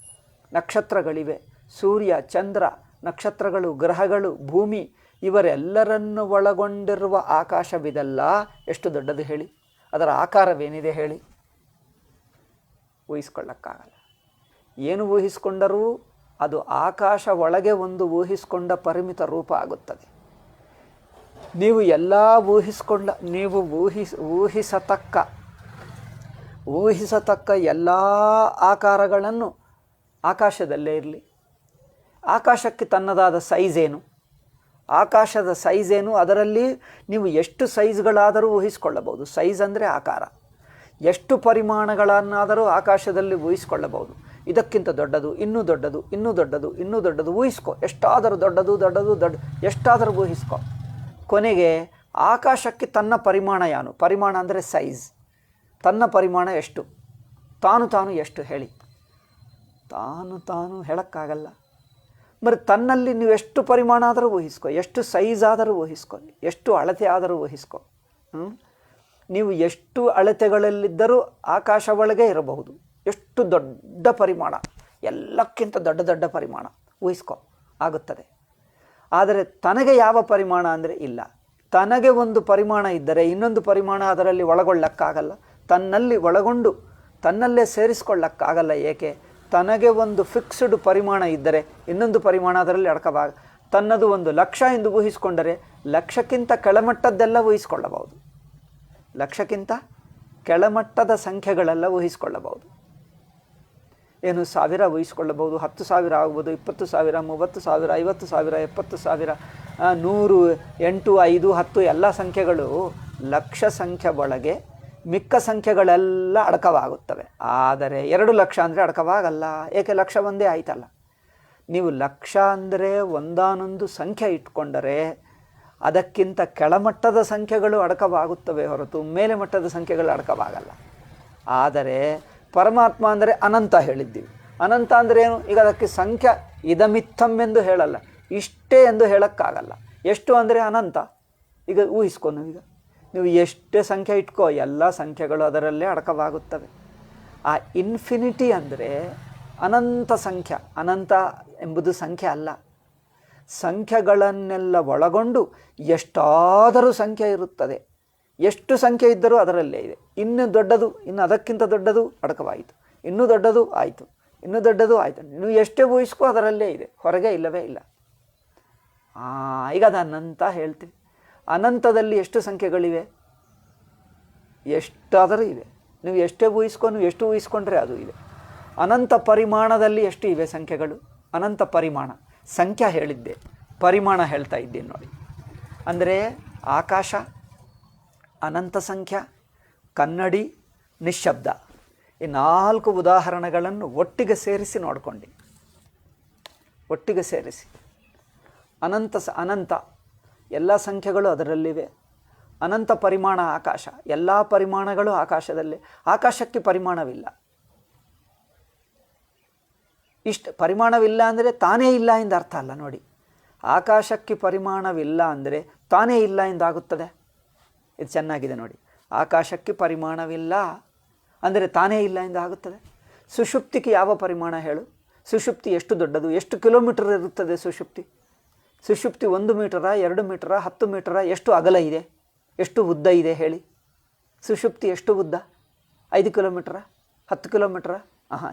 ನಕ್ಷತ್ರಗಳಿವೆ, ಸೂರ್ಯ, ಚಂದ್ರ, ನಕ್ಷತ್ರಗಳು, ಗ್ರಹಗಳು, ಭೂಮಿ ಇವರೆಲ್ಲರನ್ನು ಒಳಗೊಂಡಿರುವ ಆಕಾಶವಿದಲ್ಲ. ಎಷ್ಟು ದೊಡ್ಡದು ಹೇಳಿ? ಅದರ ಆಕಾರವೇನಿದೆ ಹೇಳಿ? ಊಹಿಸ್ಕೊಳ್ಳಕ್ಕಾಗಲ್ಲ. ಏನು ಊಹಿಸ್ಕೊಂಡರೂ ಅದು ಆಕಾಶ ಒಳಗೆ ಒಂದು ಊಹಿಸ್ಕೊಂಡ ಪರಿಮಿತ ರೂಪ ಆಗುತ್ತದೆ. ನೀವು ಎಲ್ಲ ನೀವು ಊಹಿಸತಕ್ಕ ಎಲ್ಲ ಆಕಾರಗಳನ್ನು ಆಕಾಶದಲ್ಲೇ ಇರಲಿ. ಆಕಾಶಕ್ಕೆ ತನ್ನದಾದ ಸೈಜ್ ಏನು? ಆಕಾಶದ ಸೈಜ್ ಏನು? ಅದರಲ್ಲಿ ನೀವು ಎಷ್ಟು ಸೈಜ್ಗಳಾದರೂ ಊಹಿಸಿಕೊಳ್ಳಬಹುದು. ಸೈಜ್ ಅಂದರೆ ಆಕಾರ. ಎಷ್ಟು ಪರಿಮಾಣಗಳನ್ನಾದರೂ ಆಕಾಶದಲ್ಲಿ ಊಹಿಸಿಕೊಳ್ಳಬಹುದು. ಇದಕ್ಕಿಂತ ದೊಡ್ಡದು, ಇನ್ನೂ ದೊಡ್ಡದು, ಇನ್ನೂ ದೊಡ್ಡದು, ಇನ್ನೂ ದೊಡ್ಡದು ಊಹಿಸ್ಕೊ. ಎಷ್ಟಾದರೂ ದೊಡ್ಡ ಎಷ್ಟಾದರೂ ಊಹಿಸ್ಕೊ. ಕೊನೆಗೆ ಆಕಾಶಕ್ಕೆ ತನ್ನ ಪರಿಮಾಣ ಏನು? ಪರಿಮಾಣ ಅಂದರೆ ಸೈಜ್. ತನ್ನ ಪರಿಮಾಣ ಎಷ್ಟು? ತಾನು ಎಷ್ಟು ಹೇಳಿ? ತಾನು ಹೇಳೋಕ್ಕಾಗಲ್ಲ. మరి ತನ್ನಲ್ಲಿ ನೀವು ಎಷ್ಟು ಪರಿಮಾಣ ಆದರೂ ಊಹಿಸ್ಕೊ, ಎಷ್ಟು ಸೈಜ್ ಆದರೂ ಊಹಿಸ್ಕೊ, ಎಷ್ಟು ಅಳತೆ ಆದರೂ ಊಹಿಸ್ಕೊ. ನೀವು ಎಷ್ಟು ಅಳತೆಗಳಲ್ಲಿದ್ದರೂ ಆಕಾಶ ಒಳಗೆ ಇರಬಹುದು. ಎಷ್ಟು ದೊಡ್ಡ ಪರಿಮಾಣ, ಎಲ್ಲಕ್ಕಿಂತ ದೊಡ್ಡ ಪರಿಮಾಣ ಊಹಿಸ್ಕೊ, ಆಗುತ್ತದೆ. ಆದರೆ ತನಗೆ ಯಾವ ಪರಿಮಾಣ ಅಂದರೆ ಇಲ್ಲ. ತನಗೆ ಒಂದು ಪರಿಮಾಣ ಇದ್ದರೆ ಇನ್ನೊಂದು ಪರಿಮಾಣ ಅದರಲ್ಲಿ ಒಳಗೊಳ್ಳಕ್ಕಾಗಲ್ಲ. ತನ್ನಲ್ಲಿ ಒಳಗೊಂಡು ತನ್ನಲ್ಲೇ ಸೇರಿಸ್ಕೊಳ್ಳಕ್ಕಾಗಲ್ಲ. ಏಕೆ? ತನಗೆ ಒಂದು ಫಿಕ್ಸ್ಡ್ ಪರಿಮಾಣ ಇದ್ದರೆ ಇನ್ನೊಂದು ಪರಿಮಾಣ ಅದರಲ್ಲಿ ಅಡಕವಾಗ. ತನ್ನದು 1,00,000 ಎಂದು ಊಹಿಸಿಕೊಂಡರೆ ಲಕ್ಷಕ್ಕಿಂತ ಕೆಳಮಟ್ಟದ್ದೆಲ್ಲ ಊಹಿಸಿಕೊಳ್ಳಬಹುದು. ಲಕ್ಷಕ್ಕಿಂತ ಕೆಳಮಟ್ಟದ ಸಂಖ್ಯೆಗಳೆಲ್ಲ ಊಹಿಸಿಕೊಳ್ಳಬಹುದು. ಏನು 1000 ಊಹಿಸಿಕೊಳ್ಳಬಹುದು, 10,000 ಆಗ್ಬೋದು, 20,000, 30,000, 50,000, 70,000, 100, 8, 5, 10 ಎಲ್ಲ ಸಂಖ್ಯೆಗಳು ಲಕ್ಷ ಸಂಖ್ಯೆ ಒಳಗೆ ಮಿಕ್ಕ ಸಂಖ್ಯೆಗಳೆಲ್ಲ ಅಡಕವಾಗುತ್ತವೆ. ಆದರೆ 2 ಲಕ್ಷ ಅಂದರೆ ಅಡಕವಾಗಲ್ಲ. ಏಕೆ? ಲಕ್ಷ ಒಂದೇ ಆಯ್ತಲ್ಲ. ನೀವು ಲಕ್ಷ ಅಂದರೆ ಒಂದಾನೊಂದು ಸಂಖ್ಯೆ ಇಟ್ಕೊಂಡರೆ ಅದಕ್ಕಿಂತ ಕೆಳಮಟ್ಟದ ಸಂಖ್ಯೆಗಳು ಅಡಕವಾಗುತ್ತವೆ ಹೊರತು ಮೇಲೆ ಮಟ್ಟದ ಸಂಖ್ಯೆಗಳು ಅಡಕವಾಗಲ್ಲ. ಆದರೆ ಪರಮಾತ್ಮ ಅಂದರೆ ಅನಂತ ಹೇಳಿದ್ದೀವಿ. ಅನಂತ ಅಂದರೆ ಏನು? ಈಗ ಅದಕ್ಕೆ ಸಂಖ್ಯೆ ಇದಮಿತ್ತಮ್ ಎಂದು ಹೇಳಲ್ಲ, ಇಷ್ಟೇ ಎಂದು ಹೇಳೋಕ್ಕಾಗಲ್ಲ. ಎಷ್ಟು ಅಂದರೆ ಅನಂತ. ಈಗ ಊಹಿಸ್ಕೊಂಡು ನೀವು ಎಷ್ಟೇ ಸಂಖ್ಯೆ ಇಟ್ಕೋ, ಎಲ್ಲ ಸಂಖ್ಯೆಗಳು ಅದರಲ್ಲೇ ಅಡಕವಾಗುತ್ತವೆ. ಆ ಇನ್ಫಿನಿಟಿ ಅಂದರೆ ಅನಂತ ಸಂಖ್ಯೆ. ಅನಂತ ಎಂಬುದು ಸಂಖ್ಯೆ ಅಲ್ಲ, ಸಂಖ್ಯೆಗಳನ್ನೆಲ್ಲ ಒಳಗೊಂಡು ಎಷ್ಟಾದರೂ ಸಂಖ್ಯೆ ಇರುತ್ತದೆ. ಎಷ್ಟು ಸಂಖ್ಯೆ ಇದ್ದರೂ ಅದರಲ್ಲೇ ಇದೆ. ಇನ್ನು ದೊಡ್ಡದು, ಇನ್ನು ಅದಕ್ಕಿಂತ ದೊಡ್ಡದು ಅಡಕವಾಯಿತು, ಇನ್ನೂ ದೊಡ್ಡದು ಆಯಿತು, ಇನ್ನೂ ದೊಡ್ಡದು ಆಯಿತು. ನೀವು ಎಷ್ಟೇ ಊಹಿಸ್ಕೋ ಅದರಲ್ಲೇ ಇದೆ, ಹೊರಗೆ ಇಲ್ಲವೇ ಇಲ್ಲ. ಈಗ ಅದು ಅನಂತ ಹೇಳ್ತೀವಿ. ಅನಂತದಲ್ಲಿ ಎಷ್ಟು ಸಂಖ್ಯೆಗಳಿವೆ? ಎಷ್ಟಾದರೂ ಇವೆ. ನೀವು ಎಷ್ಟೇ ಊಹಿಸ್ಕೊಂಡು ಎಷ್ಟು ಊಹಿಸ್ಕೊಂಡ್ರೆ ಅದು ಇದೆ. ಅನಂತ ಪರಿಮಾಣದಲ್ಲಿ ಎಷ್ಟು ಇವೆ ಸಂಖ್ಯೆಗಳು? ಅನಂತ ಪರಿಮಾಣ. ಸಂಖ್ಯೆ ಹೇಳಿದ್ದೆ, ಪರಿಮಾಣ ಹೇಳ್ತಾ ಇದ್ದೀನಿ ನೋಡಿ. ಅಂದರೆ ಆಕಾಶ, ಅನಂತ ಸಂಖ್ಯಾ, ಕನ್ನಡಿ, ನಿಶ್ಶಬ್ದ, ಈ 4 ಉದಾಹರಣೆಗಳನ್ನು ಒಟ್ಟಿಗೆ ಸೇರಿಸಿ ನೋಡ್ಕೊಂಡು, ಒಟ್ಟಿಗೆ ಸೇರಿಸಿ ಅನಂತ ಎಲ್ಲ ಸಂಖ್ಯೆಗಳು ಅದರಲ್ಲಿವೆ. ಅನಂತ ಪರಿಮಾಣ ಆಕಾಶ, ಎಲ್ಲ ಪರಿಮಾಣಗಳು ಆಕಾಶದಲ್ಲಿ. ಆಕಾಶಕ್ಕೆ ಪರಿಮಾಣವಿಲ್ಲ. ಇಷ್ಟು ಪರಿಮಾಣವಿಲ್ಲ ಅಂದರೆ ತಾನೇ ಇಲ್ಲ ಎಂದು ಅರ್ಥ ಅಲ್ಲ ನೋಡಿ. ಆಕಾಶಕ್ಕೆ ಪರಿಮಾಣವಿಲ್ಲ ಅಂದರೆ ತಾನೇ ಇಲ್ಲ ಎಂದಾಗುತ್ತದೆ. ಇದು ಚೆನ್ನಾಗಿದೆ ನೋಡಿ. ಆಕಾಶಕ್ಕೆ ಪರಿಮಾಣವಿಲ್ಲ ಅಂದರೆ ತಾನೇ ಇಲ್ಲ ಎಂದಾಗುತ್ತದೆ. ಸುಷುಪ್ತಿಗೆ ಯಾವ ಪರಿಮಾಣ ಹೇಳು? ಸುಷುಪ್ತಿ ಎಷ್ಟು ದೊಡ್ಡದು? ಎಷ್ಟು ಕಿಲೋಮೀಟರ್ ಇರುತ್ತದೆ ಸುಷುಪ್ತಿ? ಸುಷುಪ್ತಿ 1 ಮೀಟರ, 2 ಮೀಟರ, 10 ಮೀಟರ? ಎಷ್ಟು ಅಗಲ ಇದೆ, ಎಷ್ಟು ಉದ್ದ ಇದೆ ಹೇಳಿ? ಸುಷುಪ್ತಿ ಎಷ್ಟು ಉದ್ದ? 5 ಕಿಲೋಮೀಟರ, 10 ಕಿಲೋಮೀಟರ?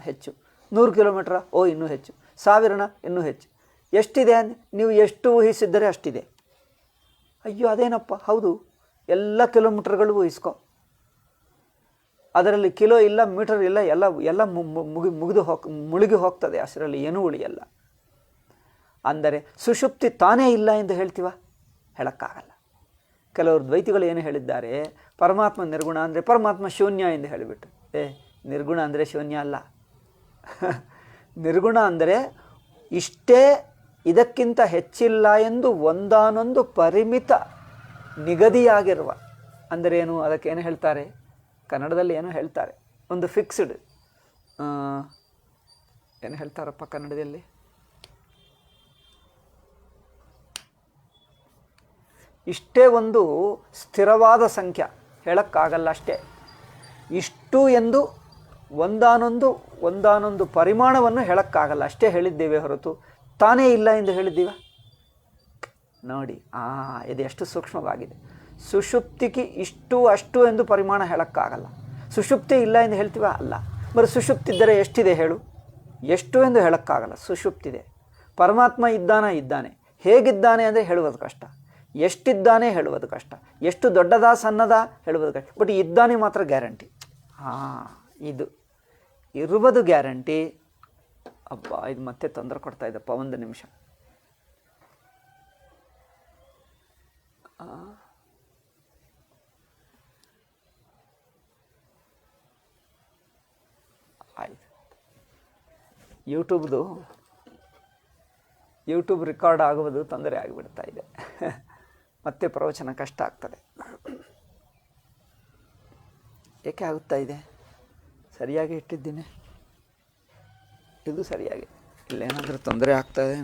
ಹೆಚ್ಚು. 100 ಕಿಲೋಮೀಟರ? ಇನ್ನೂ ಹೆಚ್ಚು. 1000ನ? ಇನ್ನೂ ಹೆಚ್ಚು. ಎಷ್ಟಿದೆ? ನೀವು ಎಷ್ಟು ಊಹಿಸಿದ್ದರೆ ಅಷ್ಟಿದೆ. ಅಯ್ಯೋ ಅದೇನಪ್ಪ, ಹೌದು, ಎಲ್ಲ ಕಿಲೋಮೀಟರ್ಗಳು ಊಹಿಸ್ಕೊ. ಅದರಲ್ಲಿ ಕಿಲೋ ಇಲ್ಲ, ಮೀಟರ್ ಇಲ್ಲ, ಎಲ್ಲ ಮುಳುಗಿ ಹೋಗ್ತದೆ. ಅಷ್ಟರಲ್ಲಿ ಏನೂ ಉಳಿಯಲ್ಲ. ಅಂದರೆ ಸುಷುಪ್ತಿ ತಾನೇ ಇಲ್ಲ ಎಂದು ಹೇಳ್ತೀವ? ಹೇಳೋಕ್ಕಾಗಲ್ಲ. ಕೆಲವರು ದ್ವೈತಿಗಳು ಏನು ಹೇಳಿದ್ದಾರೆ? ಪರಮಾತ್ಮ ನಿರ್ಗುಣ ಅಂದರೆ ಪರಮಾತ್ಮ ಶೂನ್ಯ ಎಂದು ಹೇಳಿಬಿಟ್ಟು. ನಿರ್ಗುಣ ಅಂದರೆ ಶೂನ್ಯ ಅಲ್ಲ. ನಿರ್ಗುಣ ಅಂದರೆ ಇಷ್ಟೇ, ಇದಕ್ಕಿಂತ ಹೆಚ್ಚಿಲ್ಲ ಎಂದು ಒಂದಾನೊಂದು ಪರಿಮಿತ ನಿಗದಿಯಾಗಿರುವ. ಅಂದರೆ ಏನು? ಅದಕ್ಕೇನು ಹೇಳ್ತಾರೆ? ಕನ್ನಡದಲ್ಲಿ ಏನು ಹೇಳ್ತಾರೆ? ಒಂದು ಫಿಕ್ಸ್ಡ್, ಏನು ಹೇಳ್ತಾರಪ್ಪ ಕನ್ನಡದಲ್ಲಿ? ಇಷ್ಟೇ ಒಂದು ಸ್ಥಿರವಾದ ಸಂಖ್ಯೆ ಹೇಳೋಕ್ಕಾಗಲ್ಲ ಅಷ್ಟೇ. ಇಷ್ಟು ಎಂದು ಒಂದಾನೊಂದು ಪರಿಮಾಣವನ್ನು ಹೇಳೋಕ್ಕಾಗಲ್ಲ ಅಷ್ಟೇ ಹೇಳಿದ್ದೇವೆ ಹೊರತು ತಾನೇ ಇಲ್ಲ ಎಂದು ಹೇಳಿದ್ದೀವ ನೋಡಿ. ಇದು ಎಷ್ಟು ಸೂಕ್ಷ್ಮವಾಗಿದೆ. ಸುಷುಪ್ತಿಗೆ ಇಷ್ಟು ಅಷ್ಟು ಎಂದು ಪರಿಮಾಣ ಹೇಳೋಕ್ಕಾಗಲ್ಲ. ಸುಷುಪ್ತಿ ಇಲ್ಲ ಎಂದು ಹೇಳ್ತೀವ? ಅಲ್ಲ. ಬರೀ ಸುಷುಪ್ತಿದ್ದರೆ ಎಷ್ಟಿದೆ ಹೇಳು? ಎಷ್ಟು ಎಂದು ಹೇಳೋಕ್ಕಾಗಲ್ಲ. ಸುಷುಪ್ತಿದೆ. ಪರಮಾತ್ಮ ಇದ್ದಾನೆ. ಹೇಗಿದ್ದಾನೆ ಅಂದರೆ ಹೇಳುವುದು ಕಷ್ಟ. ಎಷ್ಟಿದ್ದಾನೆ ಹೇಳುವುದು ಕಷ್ಟ. ಎಷ್ಟು ದೊಡ್ಡದ ಸಣ್ಣದ ಹೇಳುವುದು ಕಷ್ಟ. ಬಟ್ ಇದ್ದಾನೆ ಮಾತ್ರ ಗ್ಯಾರಂಟಿ. ಇದು ಇರುವುದು ಗ್ಯಾರಂಟಿ. ಇದು ಮತ್ತೆ ತೊಂದರೆ ಕೊಡ್ತಾ ಇದ್ದಪ್ಪ. ಒಂದು ನಿಮಿಷ. ಆಯ್ತು. ಯೂಟ್ಯೂಬ್ ರೆಕಾರ್ಡ್ ಆಗುವುದು ತೊಂದರೆ ಆಗಿಬಿಡ್ತಾ ಇದೆ. ಮತ್ತೆ ಪ್ರವಚನ ಕಷ್ಟ ಆಗ್ತದೆ. ಏಕೆ ಆಗುತ್ತಾ ಇದೆ? ಸರಿಯಾಗಿ ಇಟ್ಟಿದ್ದೀನಿ. ಇದು ಸರಿಯಾಗಿ. ಇಲ್ಲೇನಾದರೂ ತೊಂದರೆ ಆಗ್ತದೆ?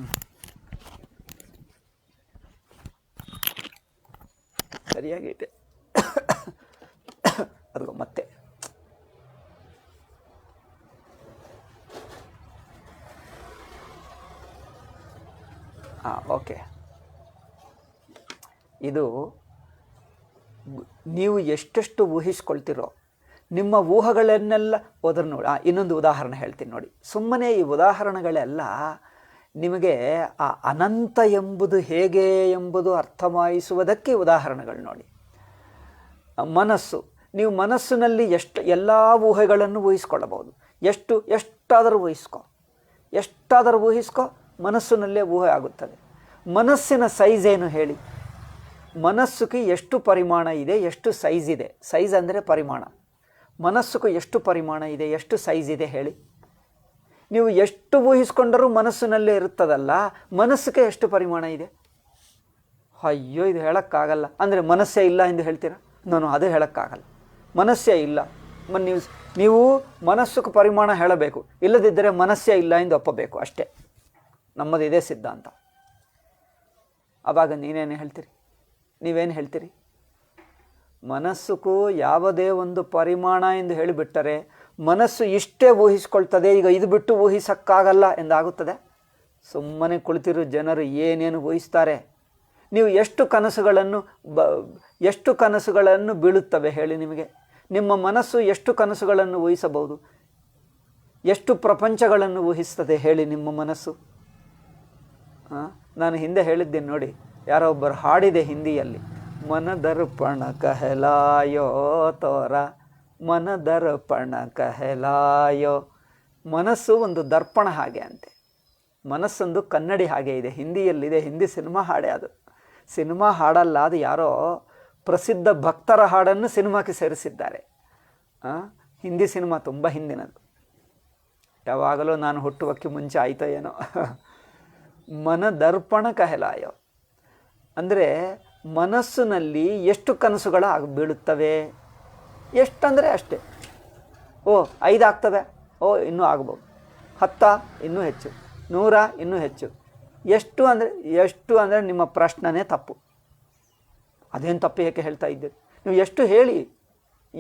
ಸರಿಯಾಗಿದೆ. ಅದು ಮತ್ತೆ ಓಕೆ. ಇದು ನೀವು ಎಷ್ಟೆಷ್ಟು ಊಹಿಸ್ಕೊಳ್ತಿರೋ ನಿಮ್ಮ ಊಹೆಗಳನ್ನೆಲ್ಲ ಹೋದ್ರೆ ನೋಡಿ. ಇನ್ನೊಂದು ಉದಾಹರಣೆ ಹೇಳ್ತೀನಿ ನೋಡಿ. ಸುಮ್ಮನೆ ಈ ಉದಾಹರಣೆಗಳೆಲ್ಲ ನಿಮಗೆ ಆ ಅನಂತ ಎಂಬುದು ಹೇಗೆ ಎಂಬುದು ಅರ್ಥಮಾಯಿಸುವುದಕ್ಕೆ ಉದಾಹರಣೆಗಳು ನೋಡಿ. ಮನಸ್ಸು, ನೀವು ಮನಸ್ಸಿನಲ್ಲಿ ಎಲ್ಲ ಊಹೆಗಳನ್ನು ಊಹಿಸ್ಕೊಳ್ಳಬಹುದು. ಎಷ್ಟಾದರೂ ಊಹಿಸ್ಕೊ, ಮನಸ್ಸಿನಲ್ಲೇ ಊಹೆ ಆಗುತ್ತದೆ. ಮನಸ್ಸಿನ ಸೈಜ್ ಏನು ಹೇಳಿ? ಮನಸ್ಸಿಗೆ ಎಷ್ಟು ಪರಿಮಾಣ ಇದೆ, ಎಷ್ಟು ಸೈಜ್ ಇದೆ? ಸೈಜ್ ಅಂದರೆ ಪರಿಮಾಣ. ಮನಸ್ಸಿಗೆ ಎಷ್ಟು ಪರಿಮಾಣ ಇದೆ, ಎಷ್ಟು ಸೈಜ್ ಇದೆ ಹೇಳಿ? ನೀವು ಎಷ್ಟು ಊಹಿಸ್ಕೊಂಡರೂ ಮನಸ್ಸಿನಲ್ಲೇ ಇರುತ್ತದಲ್ಲ, ಮನಸ್ಸಿಗೆ ಎಷ್ಟು ಪರಿಮಾಣ ಇದೆ? ಅಯ್ಯೋ, ಇದು ಹೇಳೋಕ್ಕಾಗಲ್ಲ ಅಂದರೆ ಮನಸ್ಸೇ ಇಲ್ಲ ಎಂದು ಹೇಳ್ತೀರಾ? ನಾನು ಅದು ಹೇಳೋಕ್ಕಾಗಲ್ಲ, ಮನಸ್ಸೇ ಇಲ್ಲ. ನೀವು ಮನಸ್ಸಿಗೆ ಪರಿಮಾಣ ಹೇಳಬೇಕು, ಇಲ್ಲದಿದ್ದರೆ ಮನಸ್ಸೇ ಇಲ್ಲ ಎಂದು ಒಪ್ಪಬೇಕು ಅಷ್ಟೇ. ನಮ್ಮದು ಇದೇ ಸಿದ್ಧಾಂತ. ಆವಾಗ ನೀವೇನು ಹೇಳ್ತೀರಿ? ಮನಸ್ಸುಗೂ ಯಾವುದೇ ಒಂದು ಪರಿಮಾಣ ಎಂದು ಹೇಳಿಬಿಟ್ಟರೆ ಮನಸ್ಸು ಇಷ್ಟೇ ಊಹಿಸ್ಕೊಳ್ತದೆ, ಈಗ ಇದು ಬಿಟ್ಟು ಊಹಿಸೋಕ್ಕಾಗಲ್ಲ ಎಂದಾಗುತ್ತದೆ. ಸುಮ್ಮನೆ ಕುಳಿತಿರೋ ಜನರು ಏನೇನು ಊಹಿಸ್ತಾರೆ. ನೀವು ಎಷ್ಟು ಕನಸುಗಳನ್ನು ಬೀಳುತ್ತವೆ ಹೇಳಿ ನಿಮಗೆ? ನಿಮ್ಮ ಮನಸ್ಸು ಎಷ್ಟು ಕನಸುಗಳನ್ನು ಊಹಿಸಬಹುದು? ಎಷ್ಟು ಪ್ರಪಂಚಗಳನ್ನು ಊಹಿಸ್ತದೆ ಹೇಳಿ ನಿಮ್ಮ ಮನಸ್ಸು? ನಾನು ಹಿಂದೆ ಹೇಳಿದ್ದೇನೆ ನೋಡಿ, ಯಾರೋ ಒಬ್ಬರು ಹಾಡಿದೆ ಹಿಂದಿಯಲ್ಲಿ, ಮನ ದರ್ಪಣ ಕಹಲಾಯೋ ತೋರ, ಮನ ದರ್ಪಣ ಕಹಲಾಯೋ. ಮನಸ್ಸು ಒಂದು ದರ್ಪಣ ಹಾಗೆ ಅಂತೆ, ಮನಸ್ಸೊಂದು ಕನ್ನಡಿ ಹಾಗೆ ಇದೆ. ಹಿಂದಿಯಲ್ಲಿದೆ, ಹಿಂದಿ ಸಿನಿಮಾ ಹಾಡೇ ಅದು. ಸಿನಿಮಾ ಹಾಡಲ್ಲ, ಅದು ಯಾರೋ ಪ್ರಸಿದ್ಧ ಭಕ್ತರ ಹಾಡನ್ನು ಸಿನಿಮಾಕ್ಕೆ ಸೇರಿಸಿದ್ದಾರೆ. ಹಿಂದಿ ಸಿನಿಮಾ ತುಂಬ ಹಿಂದಿನದು, ಯಾವಾಗಲೂ ನಾನು ಹುಟ್ಟುವಕ್ಕೆ ಮುಂಚೆ ಆಯಿತೋ ಏನೋ. ಮನ ದರ್ಪಣ ಕಹಲಾಯೋ ಅಂದರೆ ಮನಸ್ಸಿನಲ್ಲಿ ಎಷ್ಟು ಕನಸುಗಳು ಬೀಳುತ್ತವೆ? ಎಷ್ಟಂದರೆ ಅಷ್ಟೇ. 5 ಆಗ್ತವೆ, ಇನ್ನೂ ಆಗ್ಬೋದು. 10 ಇನ್ನೂ ಹೆಚ್ಚು, 100 ಇನ್ನೂ ಹೆಚ್ಚು. ಎಷ್ಟು ಅಂದರೆ ನಿಮ್ಮ ಪ್ರಶ್ನೆನೇ ತಪ್ಪು. ಅದೇನು ತಪ್ಪು ಏಕೆ ಹೇಳ್ತಾ ಇದ್ದೀರಿ? ನೀವು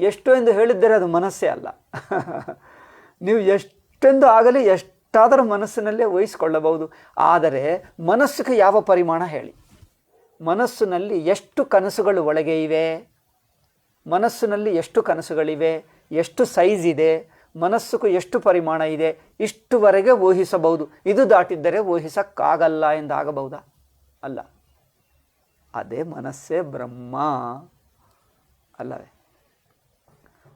ಎಷ್ಟು ಎಂದು ಹೇಳಿದ್ದರೆ ಅದು ಮನಸ್ಸೇ ಅಲ್ಲ. ನೀವು ಎಷ್ಟೆಂದು ಆಗಲಿ ಎಷ್ಟಾದರೂ ಮನಸ್ಸಿನಲ್ಲೇ ಊಹಿಸಿಕೊಳ್ಳಬಹುದು. ಆದರೆ ಮನಸ್ಸಿಗೆ ಯಾವ ಪರಿಮಾಣ ಹೇಳಿ? ಮನಸ್ಸಿನಲ್ಲಿ ಎಷ್ಟು ಕನಸುಗಳು ಒಳಗೆ ಇವೆ? ಮನಸ್ಸಿನಲ್ಲಿ ಎಷ್ಟು ಕನಸುಗಳಿವೆ? ಎಷ್ಟು ಸೈಜ್ ಇದೆ? ಮನಸ್ಸಿಗೂ ಎಷ್ಟು ಪರಿಮಾಣ ಇದೆ? ಇಷ್ಟುವರೆಗೆ ಊಹಿಸಬಹುದು. ಇದು ದಾಟಿದ್ದರೆ ಊಹಿಸಕ್ಕಾಗಲ್ಲ ಎಂದಾಗಬಹುದಾ? ಅಲ್ಲ. ಅದೇ ಮನಸ್ಸೇ ಬ್ರಹ್ಮ ಅಲ್ಲವೇ?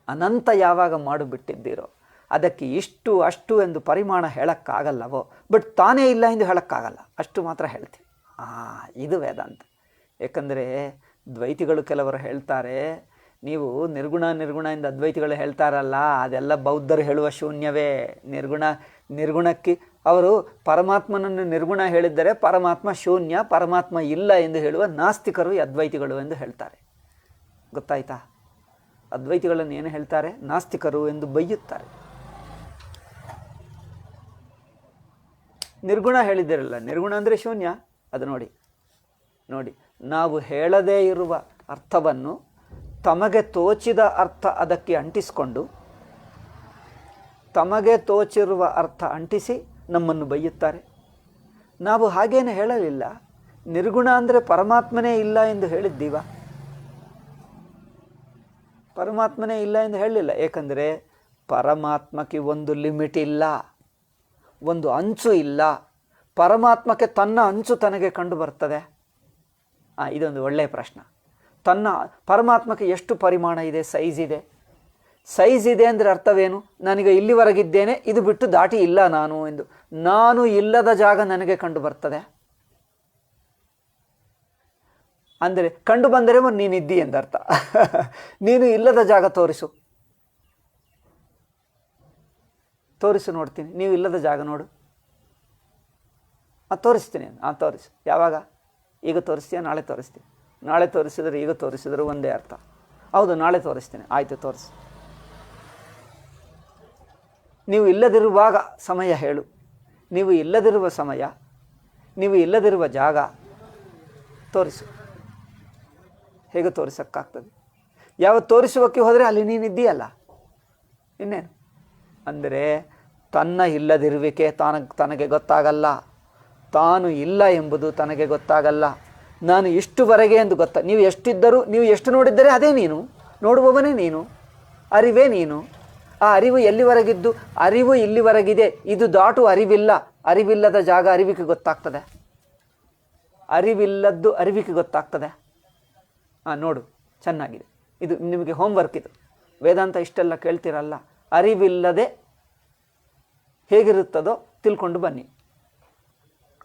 ಅನಂತ ಯಾವಾಗ ಮಾಡಿಬಿಟ್ಟಿದ್ದೀರೋ ಅದಕ್ಕೆ ಇಷ್ಟು ಅಷ್ಟು ಎಂದು ಪರಿಮಾಣ ಹೇಳೋಕ್ಕಾಗಲ್ಲವೋ, ಬಟ್ ತಾನೇ ಇಲ್ಲ ಎಂದು ಹೇಳೋಕ್ಕಾಗಲ್ಲ, ಅಷ್ಟು ಮಾತ್ರ ಹೇಳ್ತೀವಿ. ಇದು ವೇದಾಂತ. ಏಕೆಂದರೆ ದ್ವೈತಿಗಳು ಕೆಲವರು ಹೇಳ್ತಾರೆ, ನೀವು ನಿರ್ಗುಣ ಎಂದು ಅದ್ವೈತಿಗಳು ಹೇಳ್ತಾರಲ್ಲ, ಅದೆಲ್ಲ ಬೌದ್ಧರು ಹೇಳುವ ಶೂನ್ಯವೇ. ನಿರ್ಗುಣಕ್ಕೆ ಅವರು ಪರಮಾತ್ಮನನ್ನು ನಿರ್ಗುಣ ಹೇಳಿದ್ದರೆ ಪರಮಾತ್ಮ ಶೂನ್ಯ, ಪರಮಾತ್ಮ ಇಲ್ಲ ಎಂದು ಹೇಳುವ ನಾಸ್ತಿಕರು ಅದ್ವೈತಿಗಳು ಎಂದು ಹೇಳ್ತಾರೆ. ಗೊತ್ತಾಯ್ತಾ? ಅದ್ವೈತಿಗಳನ್ನು ಏನು ಹೇಳ್ತಾರೆ? ನಾಸ್ತಿಕರು ಎಂದು ಬೈಯುತ್ತಾರೆ. ನಿರ್ಗುಣ ಹೇಳಿದ್ದಿರಲ್ಲ, ನಿರ್ಗುಣ ಅಂದರೆ ಶೂನ್ಯ. ಅದು ನೋಡಿ, ನಾವು ಹೇಳದೇ ಇರುವ ಅರ್ಥವನ್ನು ತಮಗೆ ತೋಚಿದ ಅರ್ಥ ಅದಕ್ಕೆ ಅಂಟಿಸಿಕೊಂಡು, ತಮಗೆ ತೋಚಿರುವ ಅರ್ಥ ಅಂಟಿಸಿ ನಮ್ಮನ್ನು ಬೈಯುತ್ತಾರೆ. ನಾವು ಹಾಗೇನು ಹೇಳಲಿಲ್ಲ. ನಿರ್ಗುಣ ಅಂದರೆ ಪರಮಾತ್ಮನೇ ಇಲ್ಲ ಎಂದು ಹೇಳಿದ್ದೀವ? ಪರಮಾತ್ಮನೇ ಇಲ್ಲ ಎಂದು ಹೇಳಲಿಲ್ಲ. ಏಕೆಂದರೆ ಪರಮಾತ್ಮಕ್ಕೆ ಒಂದು ಲಿಮಿಟ್ ಇಲ್ಲ, ಒಂದು ಅಂಚು ಇಲ್ಲ. ಪರಮಾತ್ಮಕ್ಕೆ ತನ್ನ ಅಂಚು ತನಗೆ ಕಂಡು ಬರ್ತದೆ. ಇದೊಂದು ಒಳ್ಳೆಯ ಪ್ರಶ್ನೆ. ಪರಮಾತ್ಮಕ್ಕೆ ಎಷ್ಟು ಪರಿಮಾಣ ಇದೆ, ಸೈಜ್ ಇದೆ? ಸೈಜ್ ಇದೆ ಅಂದರೆ ಅರ್ಥವೇನು? ನನಗೆ ಇಲ್ಲಿವರೆಗಿದ್ದೇನೆ, ಇದು ಬಿಟ್ಟು ದಾಟಿ ಇಲ್ಲ ನಾನು ಎಂದು. ನಾನು ಇಲ್ಲದ ಜಾಗ ನನಗೆ ಕಂಡು ಬರ್ತದೆ ಅಂದರೆ ಕಂಡು ಬಂದರೆ ನೀನಿದ್ದಿ ಎಂದರ್ಥ. ನೀನು ಇಲ್ಲದ ಜಾಗ ತೋರಿಸು ನೋಡ್ತೀನಿ. ನೀವು ಇಲ್ಲದ ಜಾಗ ನೋಡು. ತೋರಿಸ್ತೀನಿ. ತೋರಿಸು. ಯಾವಾಗ? ಈಗ ತೋರಿಸ್ತೀಯ, ನಾಳೆ ತೋರಿಸ್ತೀನಿ. ನಾಳೆ ತೋರಿಸಿದ್ರೆ ಈಗ ತೋರಿಸಿದ್ರು ಒಂದೇ ಅರ್ಥ. ಹೌದು, ನಾಳೆ ತೋರಿಸ್ತೀನಿ. ಆಯಿತು, ತೋರಿಸಿ. ನೀವು ಇಲ್ಲದಿರುವಾಗ ಸಮಯ ಹೇಳು. ನೀವು ಇಲ್ಲದಿರುವ ಸಮಯ, ನೀವು ಇಲ್ಲದಿರುವ ಜಾಗ ತೋರಿಸು. ಹೇಗೆ ತೋರಿಸೋಕ್ಕಾಗ್ತದೆ? ಯಾವ ತೋರಿಸುವಕ್ಕೆ ಹೋದರೆ ಅಲ್ಲಿ ನೀನಿದ್ದೀಯಲ್ಲ, ಇನ್ನೇನು. ಅಂದರೆ ತನ್ನ ಇಲ್ಲದಿರುವಿಕೆ ತನಗೆ ಗೊತ್ತಾಗಲ್ಲ, ತಾನು ಇಲ್ಲ ಎಂಬುದು ತನಗೆ ಗೊತ್ತಾಗಲ್ಲ. ನಾನು ಇಷ್ಟುವರೆಗೆ ಎಂದು ನೀವು ಎಷ್ಟಿದ್ದರೂ, ನೀವು ಎಷ್ಟು ನೋಡಿದ್ದರೆ ಅದೇ ನೀನು, ನೋಡುವವನೇ ನೀನು, ಅರಿವೇ ನೀನು. ಆ ಅರಿವು ಎಲ್ಲಿವರೆಗಿದ್ದು? ಅರಿವು ಇಲ್ಲಿವರೆಗಿದೆ, ಇದು ದಾಟು ಅರಿವಿಲ್ಲ. ಅರಿವಿಲ್ಲದ ಜಾಗ ಅರಿವಿಗೆ ಗೊತ್ತಾಗ್ತದೆ? ಅರಿವಿಲ್ಲದ್ದು ಅರಿವಿಗೆ ಗೊತ್ತಾಗ್ತದೆ? ನೋಡು, ಚೆನ್ನಾಗಿದೆ. ಇದು ನಿಮಗೆ ಹೋಮ್ವರ್ಕ್. ಇದು ವೇದಾಂತ ಇಷ್ಟೆಲ್ಲ ಕೇಳ್ತಿರಲ್ಲ, ಅರಿವಿಲ್ಲದೆ ಹೇಗಿರುತ್ತದೋ ತಿಳ್ಕೊಂಡು ಬನ್ನಿ.